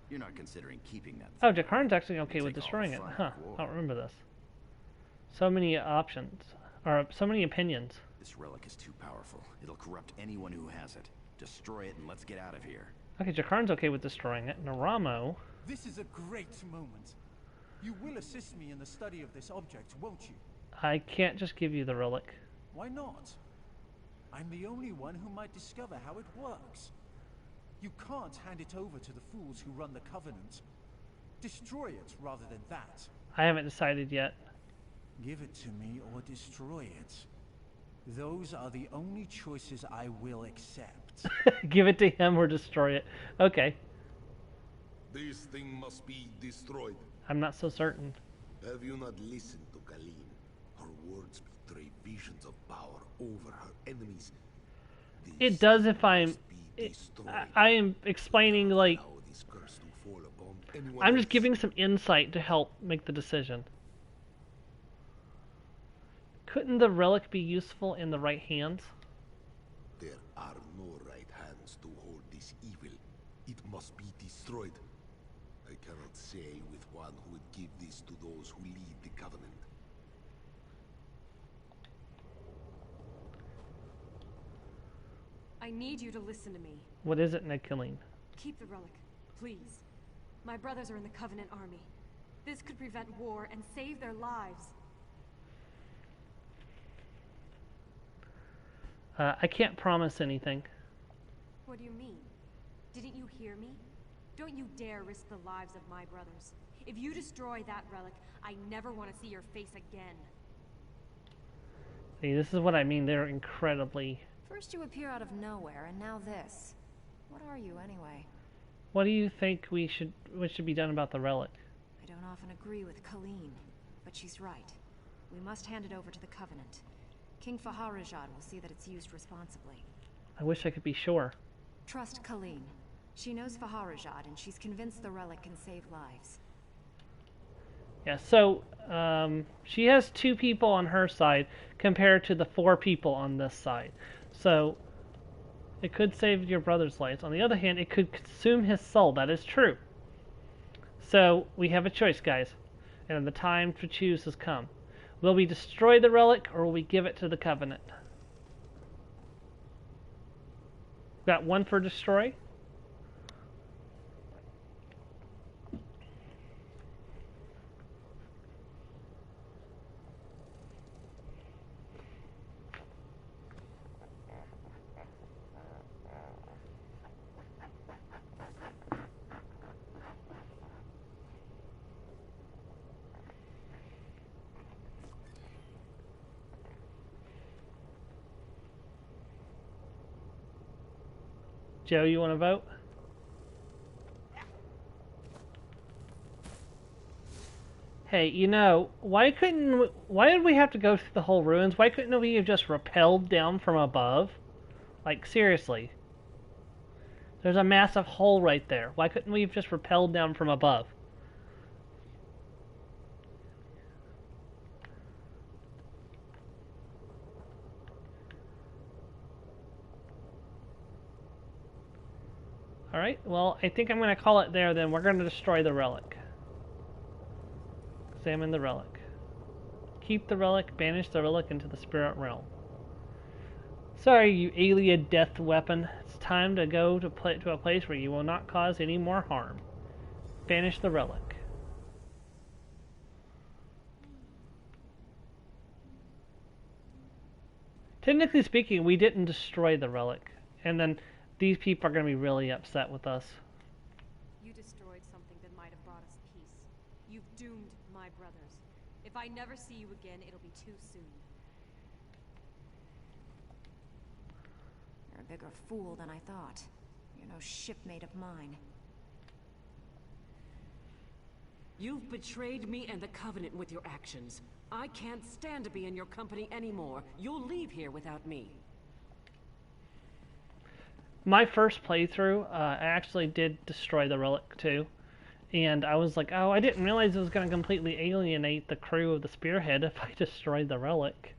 You're not considering keeping that. Oh, Jakarn's actually okay with destroying it. Huh, I don't remember this. So many options. Or, so many opinions. This relic is too powerful. It'll corrupt anyone who has it. Destroy it and let's get out of here. Okay, Jakarn's okay with destroying it. Naramo... This is a great moment. You will assist me in the study of this object, won't you? I can't just give you the relic. Why not? I'm the only one who might discover how it works. You can't hand it over to the fools who run the Covenant. Destroy it rather than that. I haven't decided yet. Give it to me or destroy it. Those are the only choices I will accept. Give it to him or destroy it. Okay. This thing must be destroyed. I'm not so certain. Have you not listened to Colleen? Her words betray visions of power over her enemies. It does if I am explaining, like... I'm just giving some insight to help make the decision. Couldn't the relic be useful in the right hands? There are no right hands to hold this evil. It must be destroyed. I cannot sail with one who would give this to those who lead the Covenant. I need you to listen to me. What is it, Nicolene? Keep the relic, please. My brothers are in the Covenant army. This could prevent war and save their lives. I can't promise anything. What do you mean? Didn't you hear me? Don't you dare risk the lives of my brothers. If you destroy that relic, I never want to see your face again. See, this is what I mean. They're incredibly... First you appear out of nowhere, and now this. What are you, anyway? What do you think what should be done about the relic? I don't often agree with Colleen, but she's right. We must hand it over to the Covenant. King Faharajad will see that it's used responsibly. I wish I could be sure. Trust Colleen. She knows Faharajad, and she's convinced the relic can save lives. Yeah, so she has 2 people on her side compared to the 4 people on this side. So it could save your brother's lives. On the other hand, it could consume his soul. That is true. So we have a choice, guys. And the time to choose has come. Will we destroy the relic, or will we give it to the Covenant? Got 1 for destroy. Joe, you want to vote? Hey, you know, why did we have to go through the whole ruins? Why couldn't we have just rappelled down from above? Like, seriously. There's a massive hole right there. Why couldn't we have just rappelled down from above? Alright, well, I think I'm going to call it there then. We're going to destroy the relic. Examine the relic. Keep the relic, banish the relic into the spirit realm. Sorry, you alien death weapon. It's time to go to a place where you will not cause any more harm. Banish the relic. Technically speaking, we didn't destroy the relic. And then these people are going to be really upset with us. You destroyed something that might have brought us peace. You've doomed my brothers. If I never see you again, it'll be too soon. You're a bigger fool than I thought. You're no shipmate of mine. You've betrayed me and the Covenant with your actions. I can't stand to be in your company anymore. You'll leave here without me. My first playthrough, I actually did destroy the relic too. And I was like, oh, I didn't realize it was going to completely alienate the crew of the Spearhead if I destroyed the relic.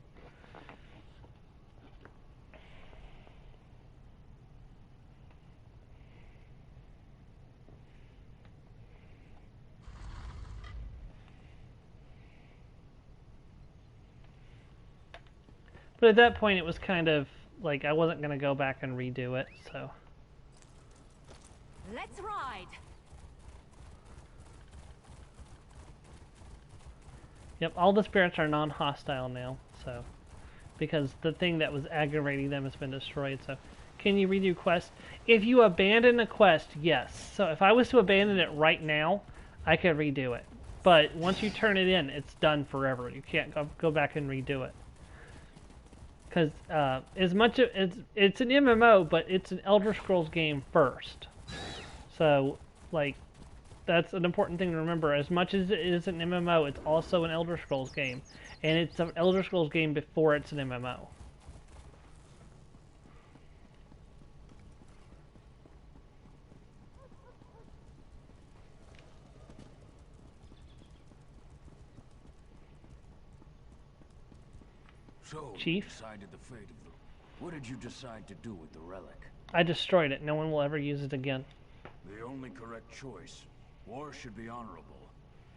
But at that point, it was kind of like I wasn't going to go back and redo it, so. Let's ride! Yep, all the spirits are non-hostile now, so. Because the thing that was aggravating them has been destroyed, so. Can you redo quest? If you abandon a quest, yes. So if I was to abandon it right now, I could redo it. But once you turn it in, it's done forever. You can't go back and redo it. Because as much as it's an MMO, but it's an Elder Scrolls game first. So, like, that's an important thing to remember. As much as it is an MMO, it's also an Elder Scrolls game. And it's an Elder Scrolls game before it's an MMO. So, Chief? decided the fate of the... What did you decide to do with the relic? I destroyed it. No one will ever use it again. The only correct choice. War should be honorable.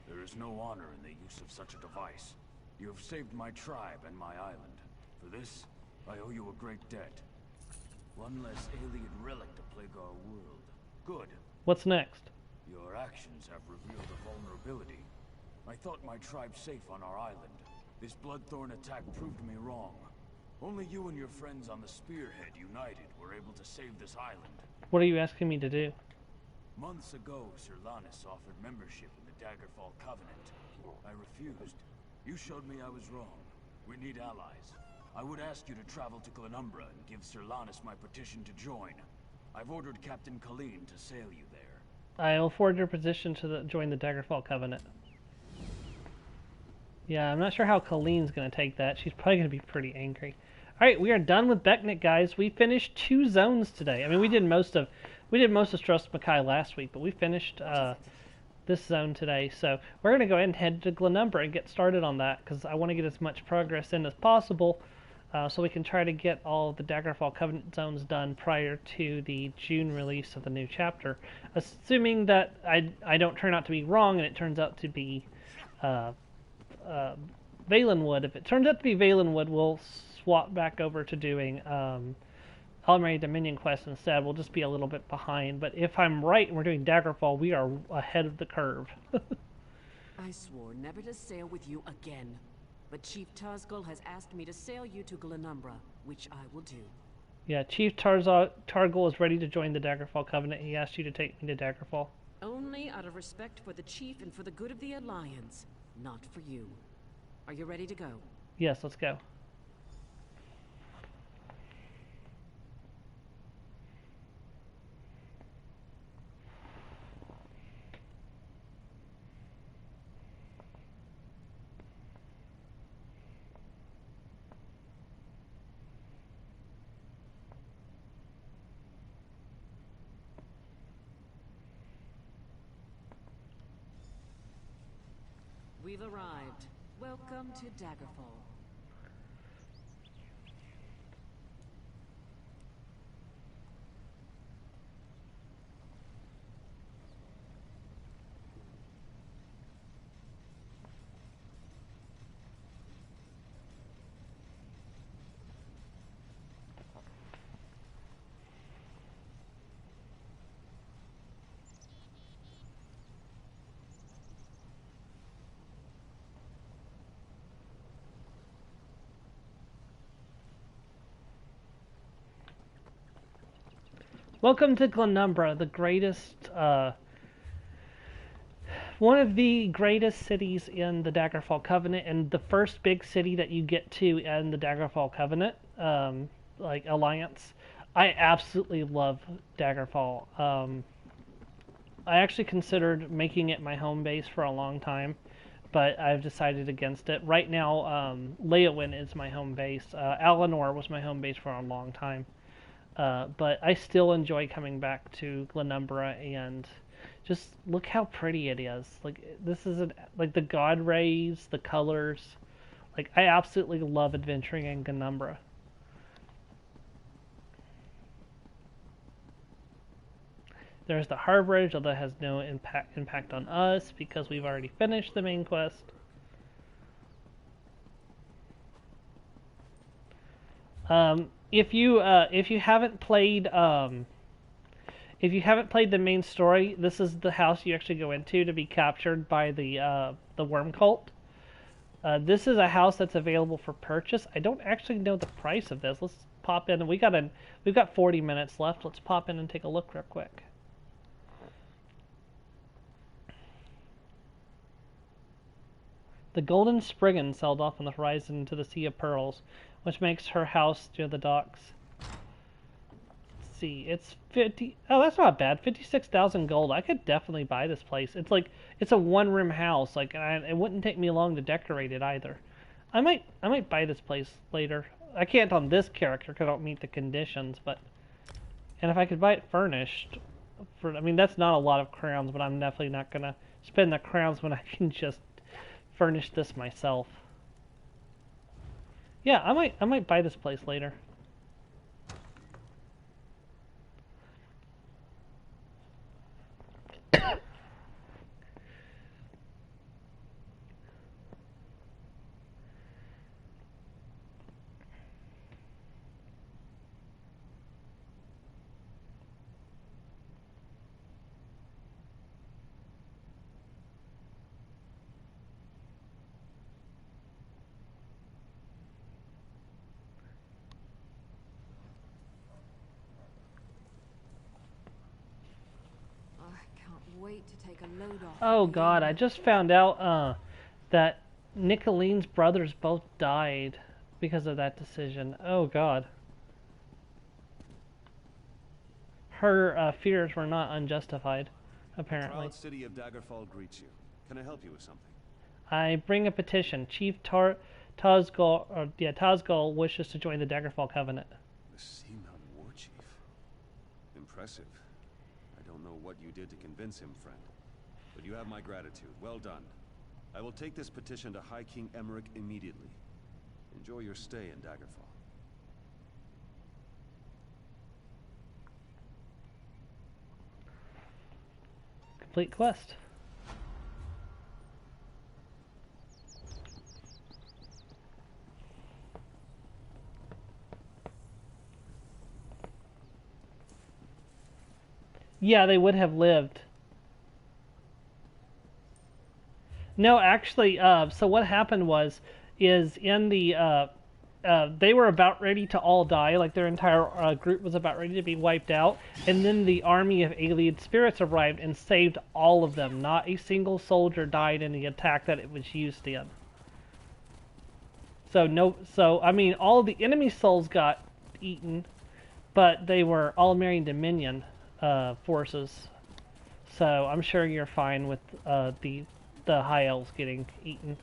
There is no honor in the use of such a device. You have saved my tribe and my island. For this, I owe you a great debt. One less alien relic to plague our world. Good. What's next? Your actions have revealed a vulnerability. I thought my tribe safe on our island. This Bloodthorn attack proved me wrong. Only you and your friends on the Spearhead United were able to save this island. What are you asking me to do? Months ago, Sir Lannis offered membership in the Daggerfall Covenant. I refused. You showed me I was wrong. We need allies. I would ask you to travel to Glenumbra and give Sir Lannis my petition to join. I've ordered Captain Colleen to sail you there. I'll forward your position to join the Daggerfall Covenant. Yeah, I'm not sure how Colleen's going to take that. She's probably going to be pretty angry. Alright, we are done with Becknick, guys. We finished 2 zones today. I mean, we did most of Stros Mackay last week, but we finished this zone today. So we're going to go ahead and head to Glenumbra and get started on that, because I want to get as much progress in as possible, so we can try to get all the Daggerfall Covenant zones done prior to the June release of the new chapter. Assuming that I don't turn out to be wrong and it turns out to be Valenwood. If it turns out to be Valenwood, we'll swap back over to doing Almighty Dominion quest instead. We'll just be a little bit behind. But if I'm right and we're doing Daggerfall, we are ahead of the curve. I swore never to sail with you again. But Chief Tazgul has asked me to sail you to Glenumbra, which I will do. Yeah, Chief Targul is ready to join the Daggerfall Covenant. He asked you to take me to Daggerfall. Only out of respect for the Chief and for the good of the Alliance, not for you. Are you ready to go? Yes, let's go. We've arrived. Welcome to Daggerfall. Welcome to Glenumbra, the greatest, one of the greatest cities in the Daggerfall Covenant, and the first big city that you get to in the Daggerfall Covenant, like Alliance. I absolutely love Daggerfall. I actually considered making it my home base for a long time, but I've decided against it. Right now, Leowyn is my home base. Alinor was my home base for a long time. But I still enjoy coming back to Glenumbra, and just look how pretty it is. Like, this is like the god rays, the colors. Like, I absolutely love adventuring in Glenumbra. There's the Harborage, although it has no impact on us because we've already finished the main quest. If you haven't played the main story, this is the house you actually go into to be captured by the worm cult. This is a house that's available for purchase. I don't actually know the price of this. Let's pop in. We've got 40 minutes left. Let's pop in and take a look real quick. The golden spriggan sailed off on the horizon into the Sea of Pearls, which makes her house near the docks. Let's see, it's 50. Oh, that's not bad. 56,000 gold. I could definitely buy this place. It's a one-room house. Like, it wouldn't take me long to decorate it either. I might buy this place later. I can't on this character because I don't meet the conditions, and if I could buy it furnished, I mean, that's not a lot of crowns, but I'm definitely not gonna spend the crowns when I can just furnish this myself. Yeah, I might buy this place later. weight to take a load off. Oh god, I just found out that Nicoline's brothers both died because of that decision. Oh god. Her fears were not unjustified, apparently. The proud city of Daggerfall greets you. Can I help you with something? I bring a petition. Chief Tazgol wishes to join the Daggerfall Covenant. The Seamountain War Chief. Impressive. I don't know what you did to convince him, friend. But you have my gratitude. Well done. I will take this petition to High King Emmerich immediately. Enjoy your stay in Daggerfall. Complete quest. Yeah, they would have lived. No, actually, so what happened is in the, they were about ready to all die, like their entire group was about ready to be wiped out, and then the army of alien spirits arrived and saved all of them. Not a single soldier died in the attack that it was used in. So I mean, all the enemy souls got eaten, but they were all All-Marian Dominion forces. So I'm sure you're fine with the High Elves getting eaten.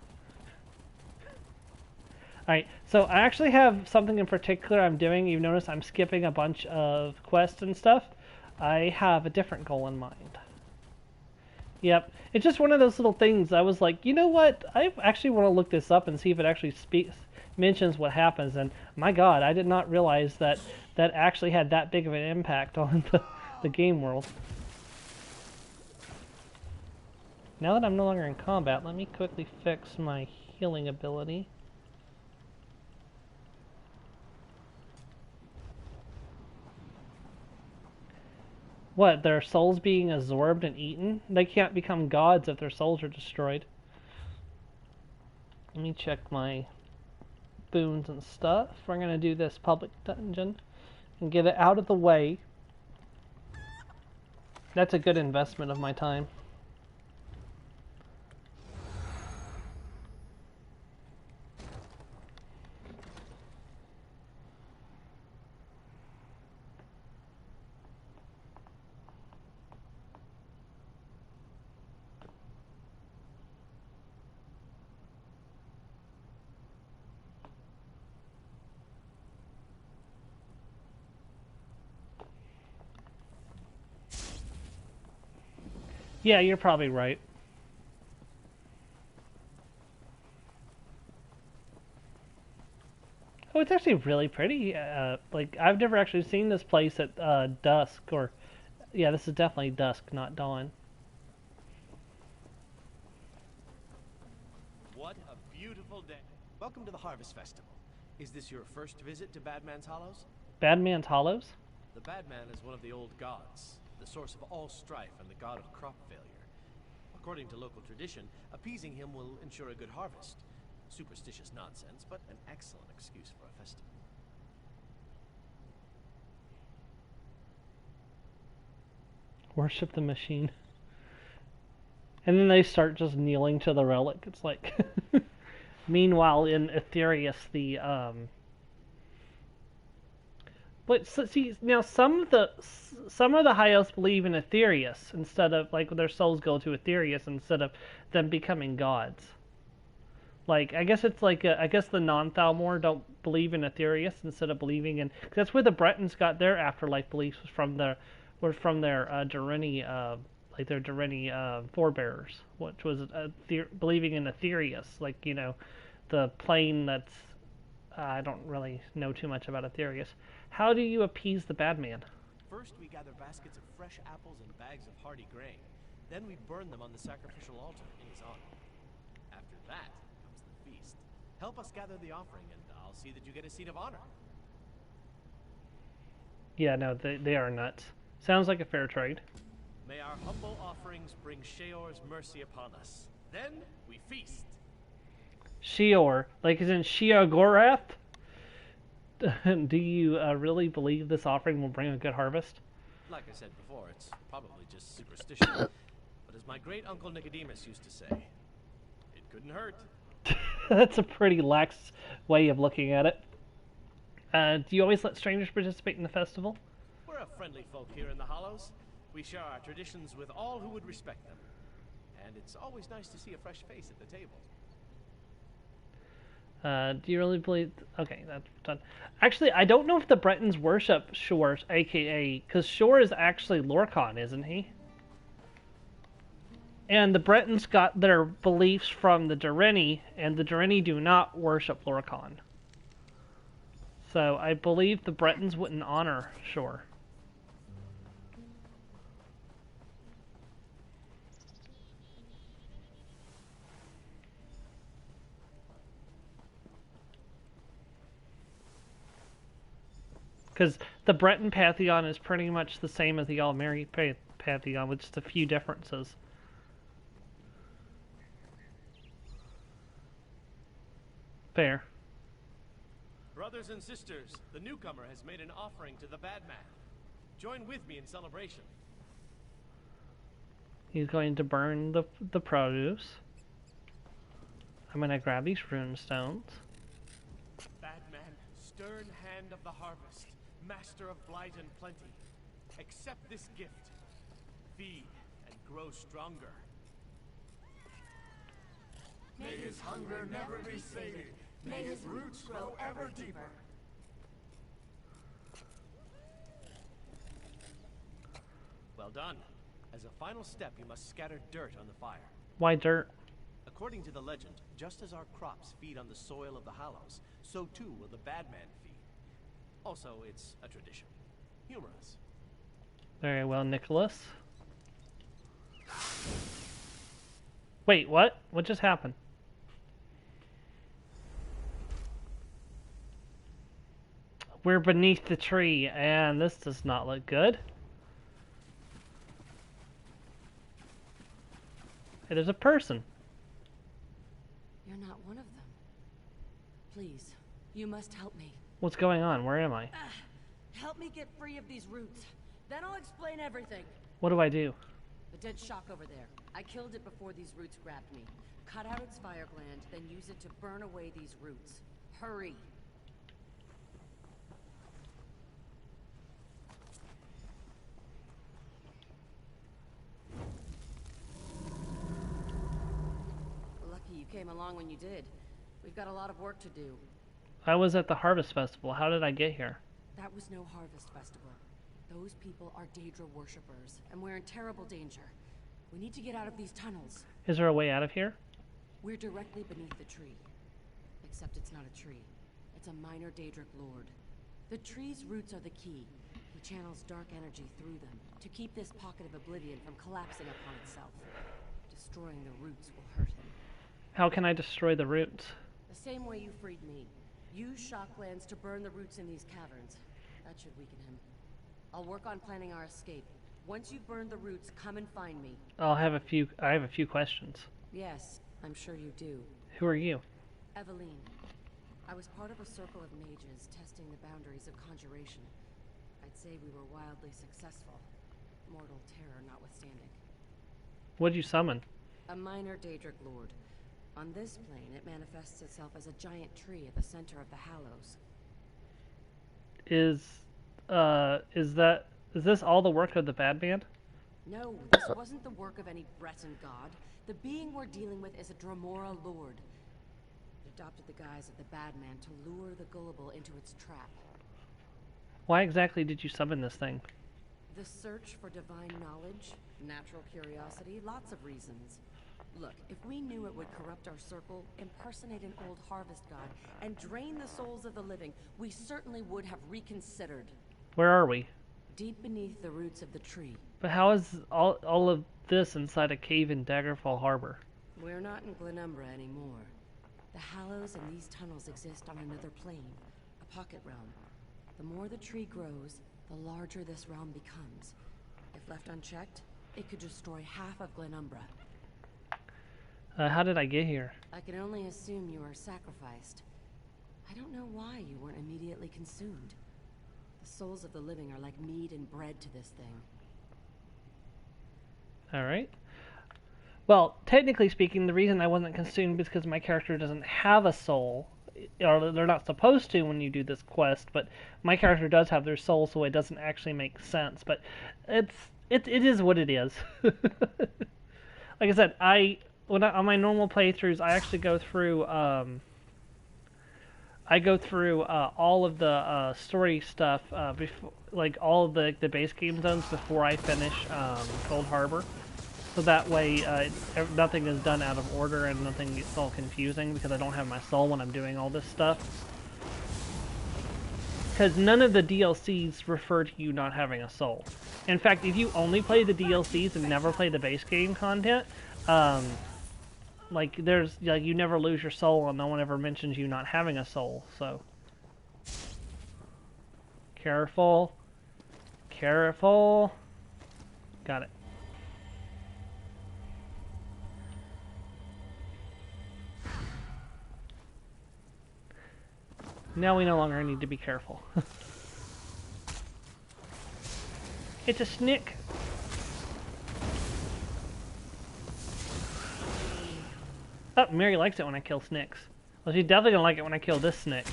Alright, so I actually have something in particular I'm doing. You've noticed I'm skipping a bunch of quests and stuff. I have a different goal in mind. Yep, it's just one of those little things. I was like, you know what? I actually want to look this up and see if it actually mentions what happens. And my god, I did not realize that that actually had that big of an impact on the game world. Now that I'm no longer in combat, let me quickly fix my healing ability. What, their souls being absorbed and eaten? They can't become gods if their souls are destroyed. Let me check my boons and stuff. We're going to do this public dungeon and get it out of the way. That's a good investment of my time. Yeah, you're probably right. Oh, it's actually really pretty. Like, I've never actually seen this place at dusk, or... Yeah, this is definitely dusk, not dawn. What a beautiful day. Welcome to the Harvest Festival. Is this your first visit to Badman's Hollows? Badman's Hollows? The Badman is one of the old gods, the source of all strife and the god of crop failure. According to local tradition, appeasing him will ensure a good harvest. Superstitious nonsense, but an excellent excuse for a festival. Worship the machine. And then they start just kneeling to the relic. It's like... Meanwhile, in Aetherius, the... But see, now some of the High Elves believe in Aetherius instead of, like, their souls go to Aetherius instead of them becoming gods. Like, I guess it's like, I guess the non-Thalmor don't believe in Aetherius instead of believing in, cause that's where the Bretons got their afterlife beliefs were from their Durini, like their Durini forebears, which was believing in Aetherius, like, you know, the plane that's, I don't really know too much about Aetherius. How do you appease the Badman? First, we gather baskets of fresh apples and bags of hardy grain. Then we burn them on the sacrificial altar in his honor. After that comes the feast. Help us gather the offering, and I'll see that you get a seat of honor. Yeah, no, they are nuts. Sounds like a fair trade. May our humble offerings bring Sheor's mercy upon us. Then we feast. Sheor, like as in Sheogorath? Do you really believe this offering will bring a good harvest? Like I said before, it's probably just superstition. as my great uncle Nicodemus used to say, it couldn't hurt. That's a pretty lax way of looking at it. Do you always let strangers participate in the festival? We're a friendly folk here in the Hollows. We share our traditions with all who would respect them. And it's always nice to see a fresh face at the table. Do you really believe... Okay, that's done. Actually, I don't know if the Bretons worship Shor, aka... Because Shor is actually Lorcan, isn't he? And the Bretons got their beliefs from the Durini, and the Durini do not worship Lorcan. So I believe the Bretons wouldn't honor Shor. Because the Breton pantheon is pretty much the same as the Almeri pantheon, with just a few differences. Fair. Brothers and sisters, the newcomer has made an offering to the bad man. Join with me in celebration. He's going to burn the produce. I'm going to grab these rune stones. Bad man, stern hand of the harvest, master of blight and plenty, accept this gift. Feed and grow stronger. May his hunger never be sated. May his roots grow ever deeper. Well done. As a final step, you must scatter dirt on the fire. Why dirt? According to the legend, just as our crops feed on the soil of the Hollows, so too will the bad man feed. Also, it's a tradition. Humor us. Very well, Nicholas. Wait, what? What just happened? We're beneath the tree, and this does not look good. Hey, there's a person. You're not one of them. Please, you must help me. What's going on? Where am I? Help me get free of these roots. Then I'll explain everything. What do I do? The dead shock over there. I killed it before these roots grabbed me. Cut out its fire gland, then use it to burn away these roots. Hurry! Lucky you came along when you did. We've got a lot of work to do. I was at the Harvest Festival. How did I get here? That was no harvest festival. Those people are Daedra worshippers, and we're in terrible danger. We need to get out of these tunnels. Is there a way out of here? We're directly beneath the tree. Except it's not a tree. It's a minor Daedric lord. The tree's roots are the key. He channels dark energy through them to keep this pocket of oblivion from collapsing upon itself. Destroying the roots will hurt him. How can I destroy the roots? The same way you freed me. Use shock glands to burn the roots in these caverns. That should weaken him. I'll work on planning our escape. Once you've burned the roots, come and find me. I have a few questions. Yes, I'm sure you do. Who are you? Eveline. I was part of a circle of mages testing the boundaries of conjuration. I'd say we were wildly successful. Mortal terror notwithstanding. What'd you summon? A minor Daedric lord. On this plane, it manifests itself as a giant tree at the center of the Hallows. Is this all the work of the bad man? No, this wasn't the work of any Breton god. The being we're dealing with is a Dremora lord. It adopted the guise of the bad man to lure the gullible into its trap. Why exactly did you summon this thing? The search for divine knowledge, natural curiosity, lots of reasons. Look, if we knew it would corrupt our circle, impersonate an old harvest god, and drain the souls of the living, we certainly would have reconsidered. Where are we? Deep beneath the roots of the tree. But how is all of this inside a cave in Daggerfall Harbor? We're not in Glenumbra anymore. The Hallows and these tunnels exist on another plane, a pocket realm. The more the tree grows, the larger this realm becomes. If left unchecked, it could destroy half of Glenumbra. How did I get here? I can only assume you were sacrificed. I don't know why you weren't immediately consumed. The souls of the living are like meat and bread to this thing. Alright. Well, technically speaking, the reason I wasn't consumed is because my character doesn't have a soul. Or they're not supposed to when you do this quest, but my character does have their soul, so it doesn't actually make sense. But it is what it is. Like I said, on my normal playthroughs, I actually go through all of the story stuff before, like all of the base game zones before I finish Cold Harbor. So that way, nothing is done out of order and nothing gets all confusing because I don't have my soul when I'm doing all this stuff. Because none of the DLCs refer to you not having a soul. In fact, if you only play the DLCs and never play the base game content, like you never lose your soul and no one ever mentions you not having a soul. So careful, careful. Got it. Now we no longer need to be careful. It's a snick. Oh, Mary likes it when I kill snicks. Well, she's definitely gonna like it when I kill this snick.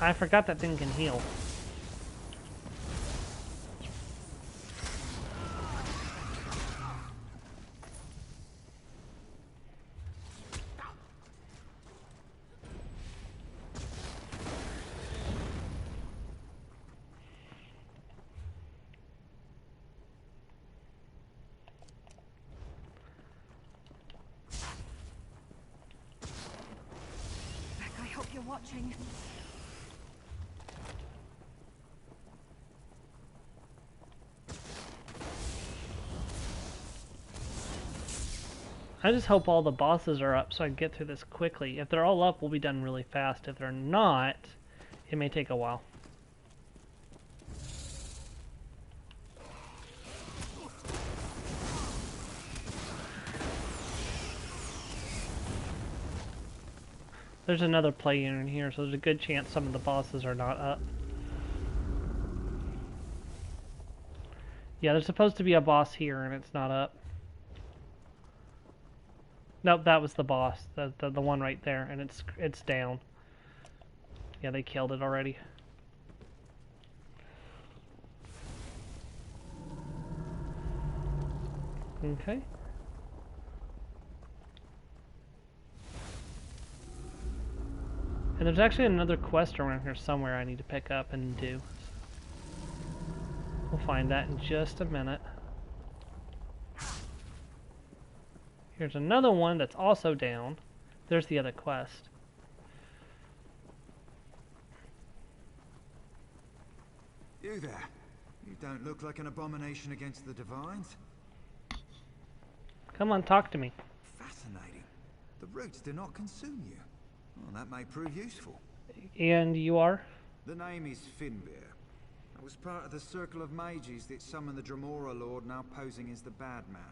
I forgot that thing can heal. I hope you're watching. I just hope all the bosses are up so I can get through this quickly. If they're all up, we'll be done really fast. If they're not, it may take a while. There's another player in here, so there's a good chance some of the bosses are not up. Yeah, there's supposed to be a boss here, and it's not up. Nope, that was the boss, the one right there, and it's down. Yeah, they killed it already. Okay. And there's actually another quest around here somewhere I need to pick up and do. We'll find that in just a minute. Here's another one that's also down. There's the other quest. You there. You don't look like an abomination against the Divines. Come on, talk to me. Fascinating. The roots do not consume you. Well, that may prove useful. And you are? The name is Finbeer. I was part of the circle of mages that summoned the Dremora Lord, now posing as the bad man.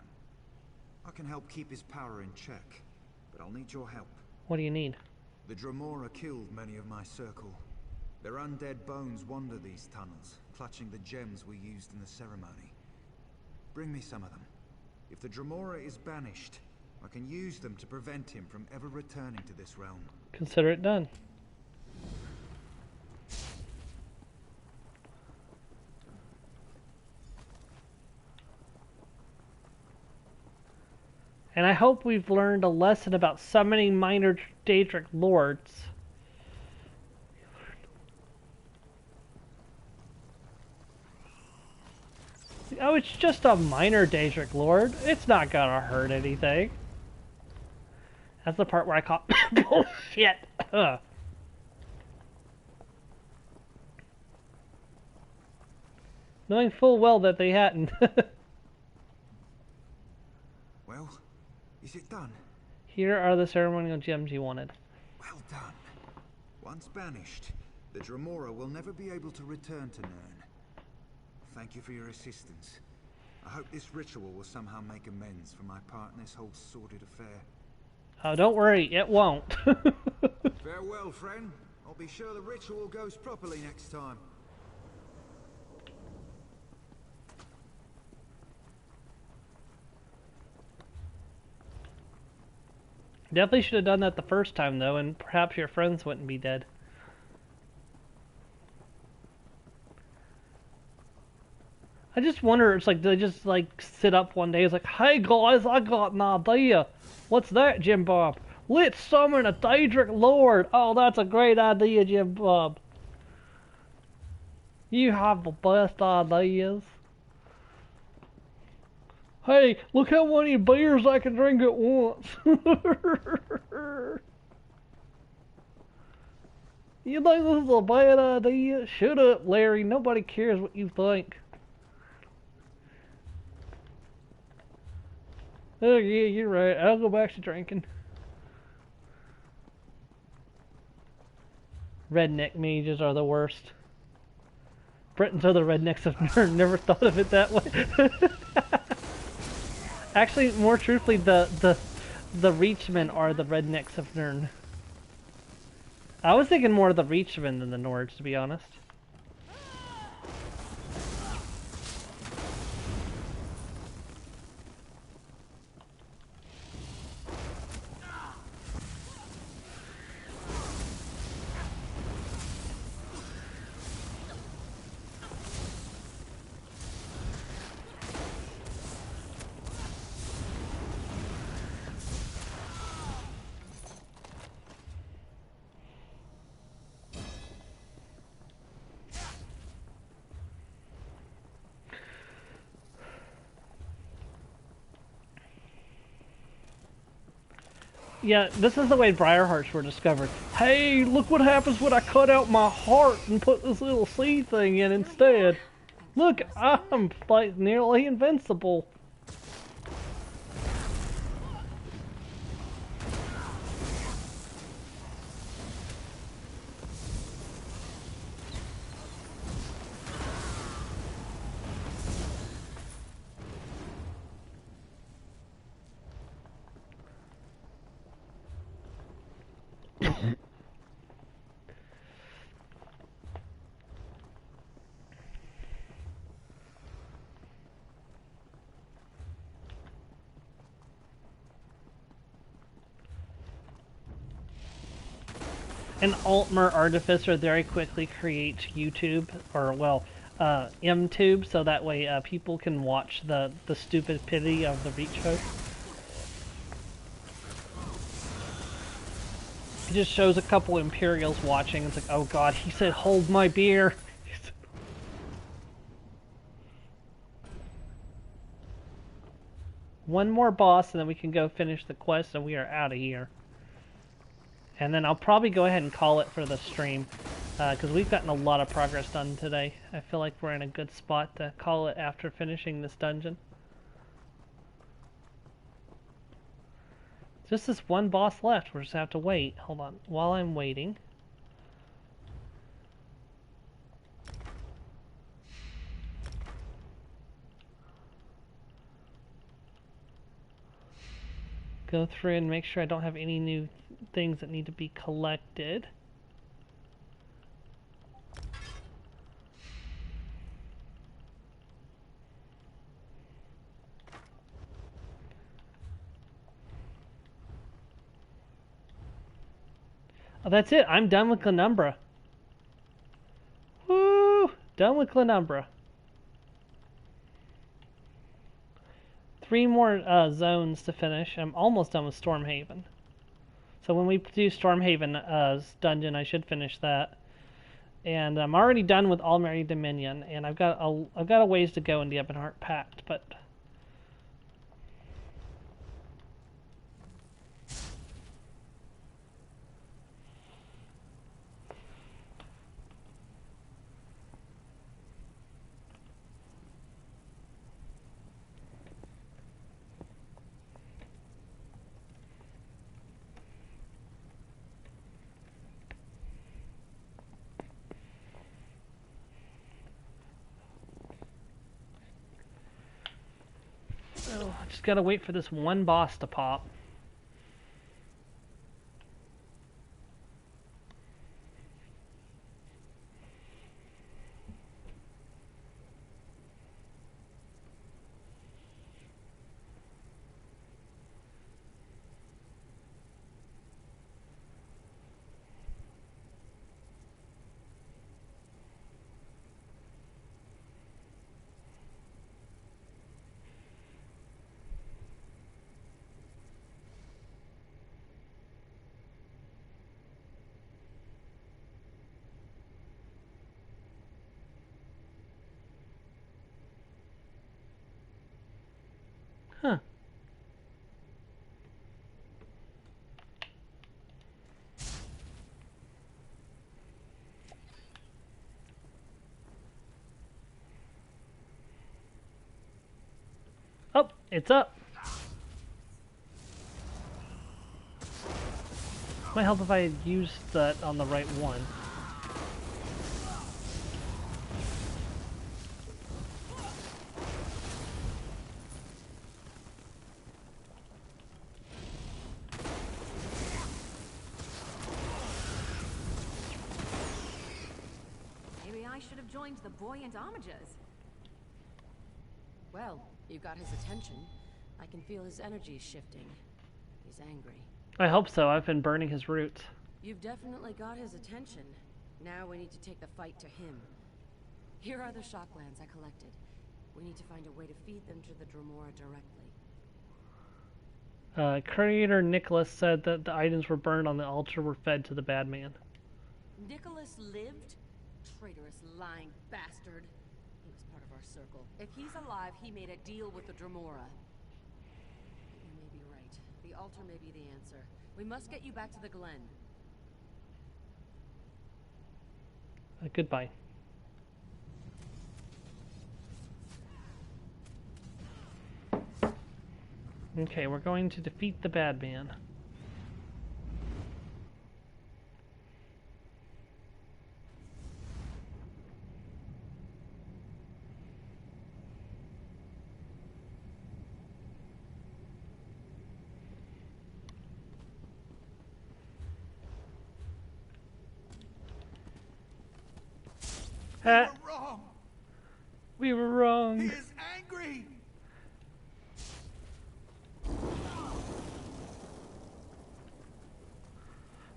I can help keep his power in check, but I'll need your help. What do you need? The Dremora killed many of my circle. Their undead bones wander these tunnels, clutching the gems we used in the ceremony. Bring me some of them. If the Dremora is banished, I can use them to prevent him from ever returning to this realm. Consider it done. And I hope we've learned a lesson about summoning minor Daedric lords. Oh, it's just a minor Daedric lord. It's not gonna hurt anything. That's the part where I call bullshit. Knowing full well that they hadn't. Well, is it done? Here are the ceremonial gems you wanted. Well done. Once banished, the Dremora will never be able to return to Nirn. Thank you for your assistance. I hope this ritual will somehow make amends for my part in this whole sordid affair. Oh, don't worry, it won't. Farewell, friend. I'll be sure the ritual goes properly next time. Definitely should have done that the first time, though, and perhaps your friends wouldn't be dead. I just wonder, it's like, they just, like, sit up one day, it's like, hey guys, I got an idea. What's that, Jim Bob? Let's summon a Daedric Lord. Oh, that's a great idea, Jim Bob. You have the best ideas. Hey, look how many beers I can drink at once. You think this is a bad idea? Shut up, Larry. Nobody cares what you think. Oh yeah, you're right. I'll go back to drinking. Redneck mages are the worst. Britons are the rednecks of Nern. Never thought of it that way. Actually, more truthfully, the Reachmen are the rednecks of Nern. I was thinking more of the Reachmen than the Nords, to be honest. Yeah, this is the way Briarhearts were discovered. Hey, look what happens when I cut out my heart and put this little seed thing in instead. Look, I'm like nearly invincible. An Altmer Artificer very quickly creates YouTube, or well, MTube, so that way people can watch the stupidity of the Reach host. He just shows a couple Imperials watching, it's like, oh god, he said hold my beer! One more boss and then we can go finish the quest and we are out of here. And then I'll probably go ahead and call it for the stream, because we've gotten a lot of progress done today. I feel like we're in a good spot to call it after finishing this dungeon. Just this one boss left, we'll just have to wait. Hold on, while I'm waiting. Go through and make sure I don't have any new things that need to be collected. Oh, that's it. I'm done with Glenumbra. Woo! Done with Glenumbra. 3 more zones to finish. I'm almost done with Stormhaven. So when we do Stormhaven dungeon, I should finish that. And I'm already done with Almeri Dominion, and I've got a ways to go in the Ebonheart Pact, but Just gotta wait for this one boss to pop. Huh. Oh, it's up. Might help if I had used that on the right one. Maybe I should have joined the buoyant homages. Well, you got his attention. I can feel his energy shifting. He's angry. I hope so. I've been burning his roots. You've definitely got his attention. Now we need to take the fight to him. Here are the shocklands I collected. We need to find a way to feed them to the Dremora directly. Creator Nicholas said that the items were burned on the altar were fed to the bad man. Nicholas lived? Traitorous, lying bastard. He was part of our circle. If he's alive, he made a deal with the Dremora. You may be right. The altar may be the answer. We must get you back to the Glen. Goodbye. Okay, we're going to defeat the bad man. We were wrong. We were wrong. He is angry.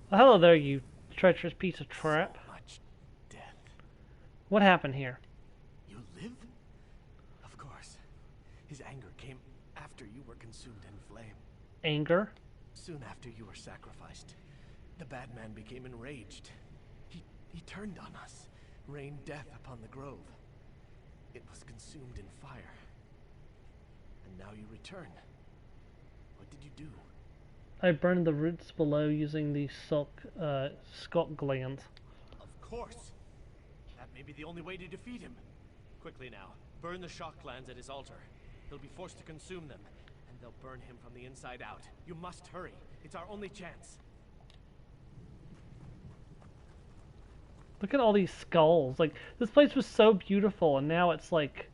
Well, hello there, you treacherous piece of crap. So much death. What happened here? You live? Of course. His anger came after you were consumed in flame. Anger? Soon after you were sacrificed, the bad man became enraged. He turned on us, rained death upon the grove. It was consumed in fire. And now you return. What did you do? I burned the roots below using the skulk glands. Of course. That may be the only way to defeat him. Quickly now, burn the shock glands at his altar. He'll be forced to consume them, and they'll burn him from the inside out. You must hurry. It's our only chance. Look at all these skulls. Like, this place was so beautiful, and now it's like...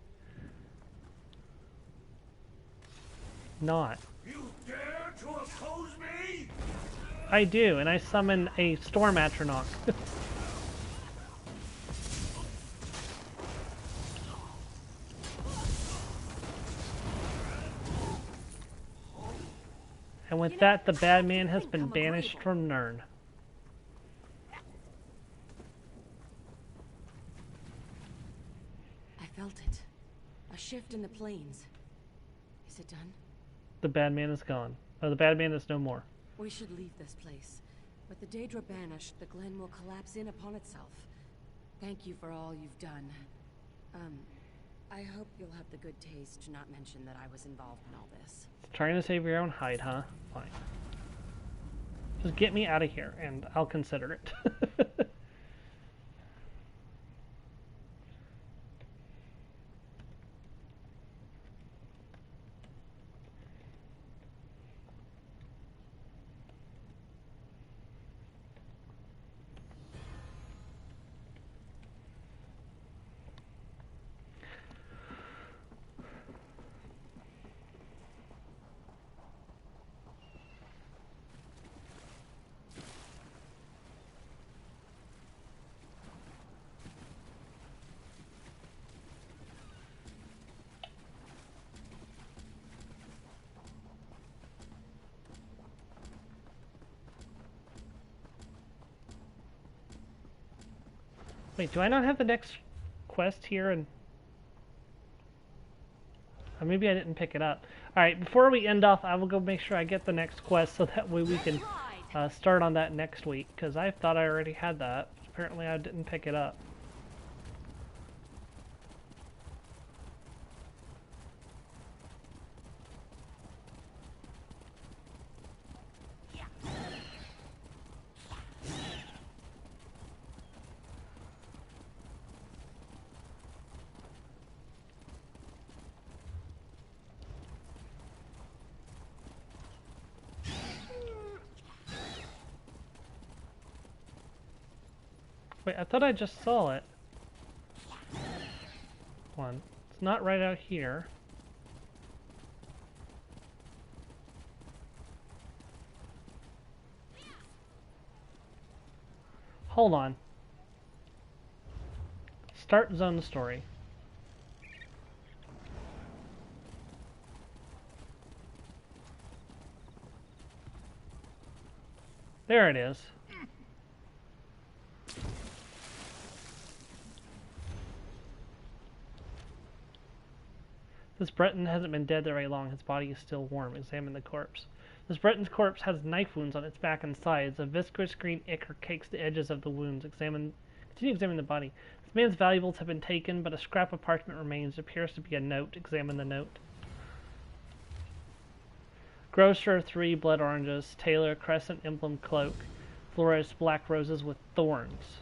not. You dare to oppose me? I do, and I summon a storm atronach. And with that, the bad man has been banished from Nirn. I felt it. A shift in the plains. Is it done? The bad man is gone. Oh, the bad man is no more. We should leave this place. With the Daedra banished, the Glen will collapse in upon itself. Thank you for all you've done. I hope you'll have the good taste to not mention that I was involved in all this. Trying to save your own hide, huh? Fine. Just get me out of here, and I'll consider it. Wait, do I not have the next quest here? And maybe I didn't pick it up. Alright, before we end off, I will go make sure I get the next quest so that way we can start on that next week, because I thought I already had that. Apparently I didn't pick it up. Wait, I thought I just saw it. One. It's not right out here. Hold on. Start zone story. There it is. This Breton hasn't been dead very long. His body is still warm. Examine the corpse. This Breton's corpse has knife wounds on its back and sides. A viscous green ichor cakes the edges of the wounds. Continue examining the body. This man's valuables have been taken, but a scrap of parchment remains. It appears to be a note. Examine the note. Grocer, 3 blood oranges. Tailor, crescent emblem cloak. Florist, black roses with thorns.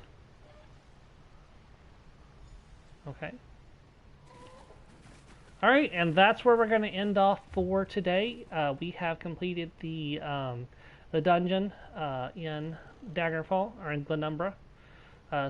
Okay. Alright, and that's where we're going to end off for today. We have completed the dungeon in Daggerfall, or in Glenumbra.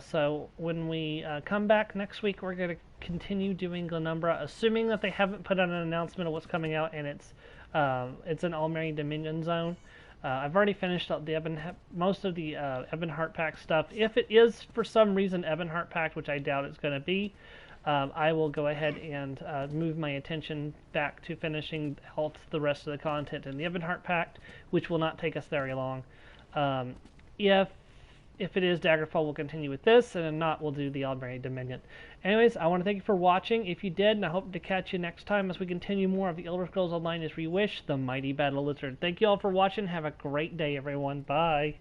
So when we come back next week, we're going to continue doing Glenumbra, assuming that they haven't put out an announcement of what's coming out, and it's an Almeri Dominion zone. I've already finished up the most of the Ebonheart Pact stuff. If it is, for some reason, Ebonheart Pact, which I doubt it's going to be, I will go ahead and move my attention back to finishing out the rest of the content in the Ebonheart Pact, which will not take us very long. If it is Daggerfall, we'll continue with this, and if not, we'll do the Almeri Dominion. Anyways, I want to thank you for watching. If you did, and I hope to catch you next time as we continue more of the Elder Scrolls Online as Reewish, the Mighty Battle Lizard. Thank you all for watching. Have a great day, everyone. Bye.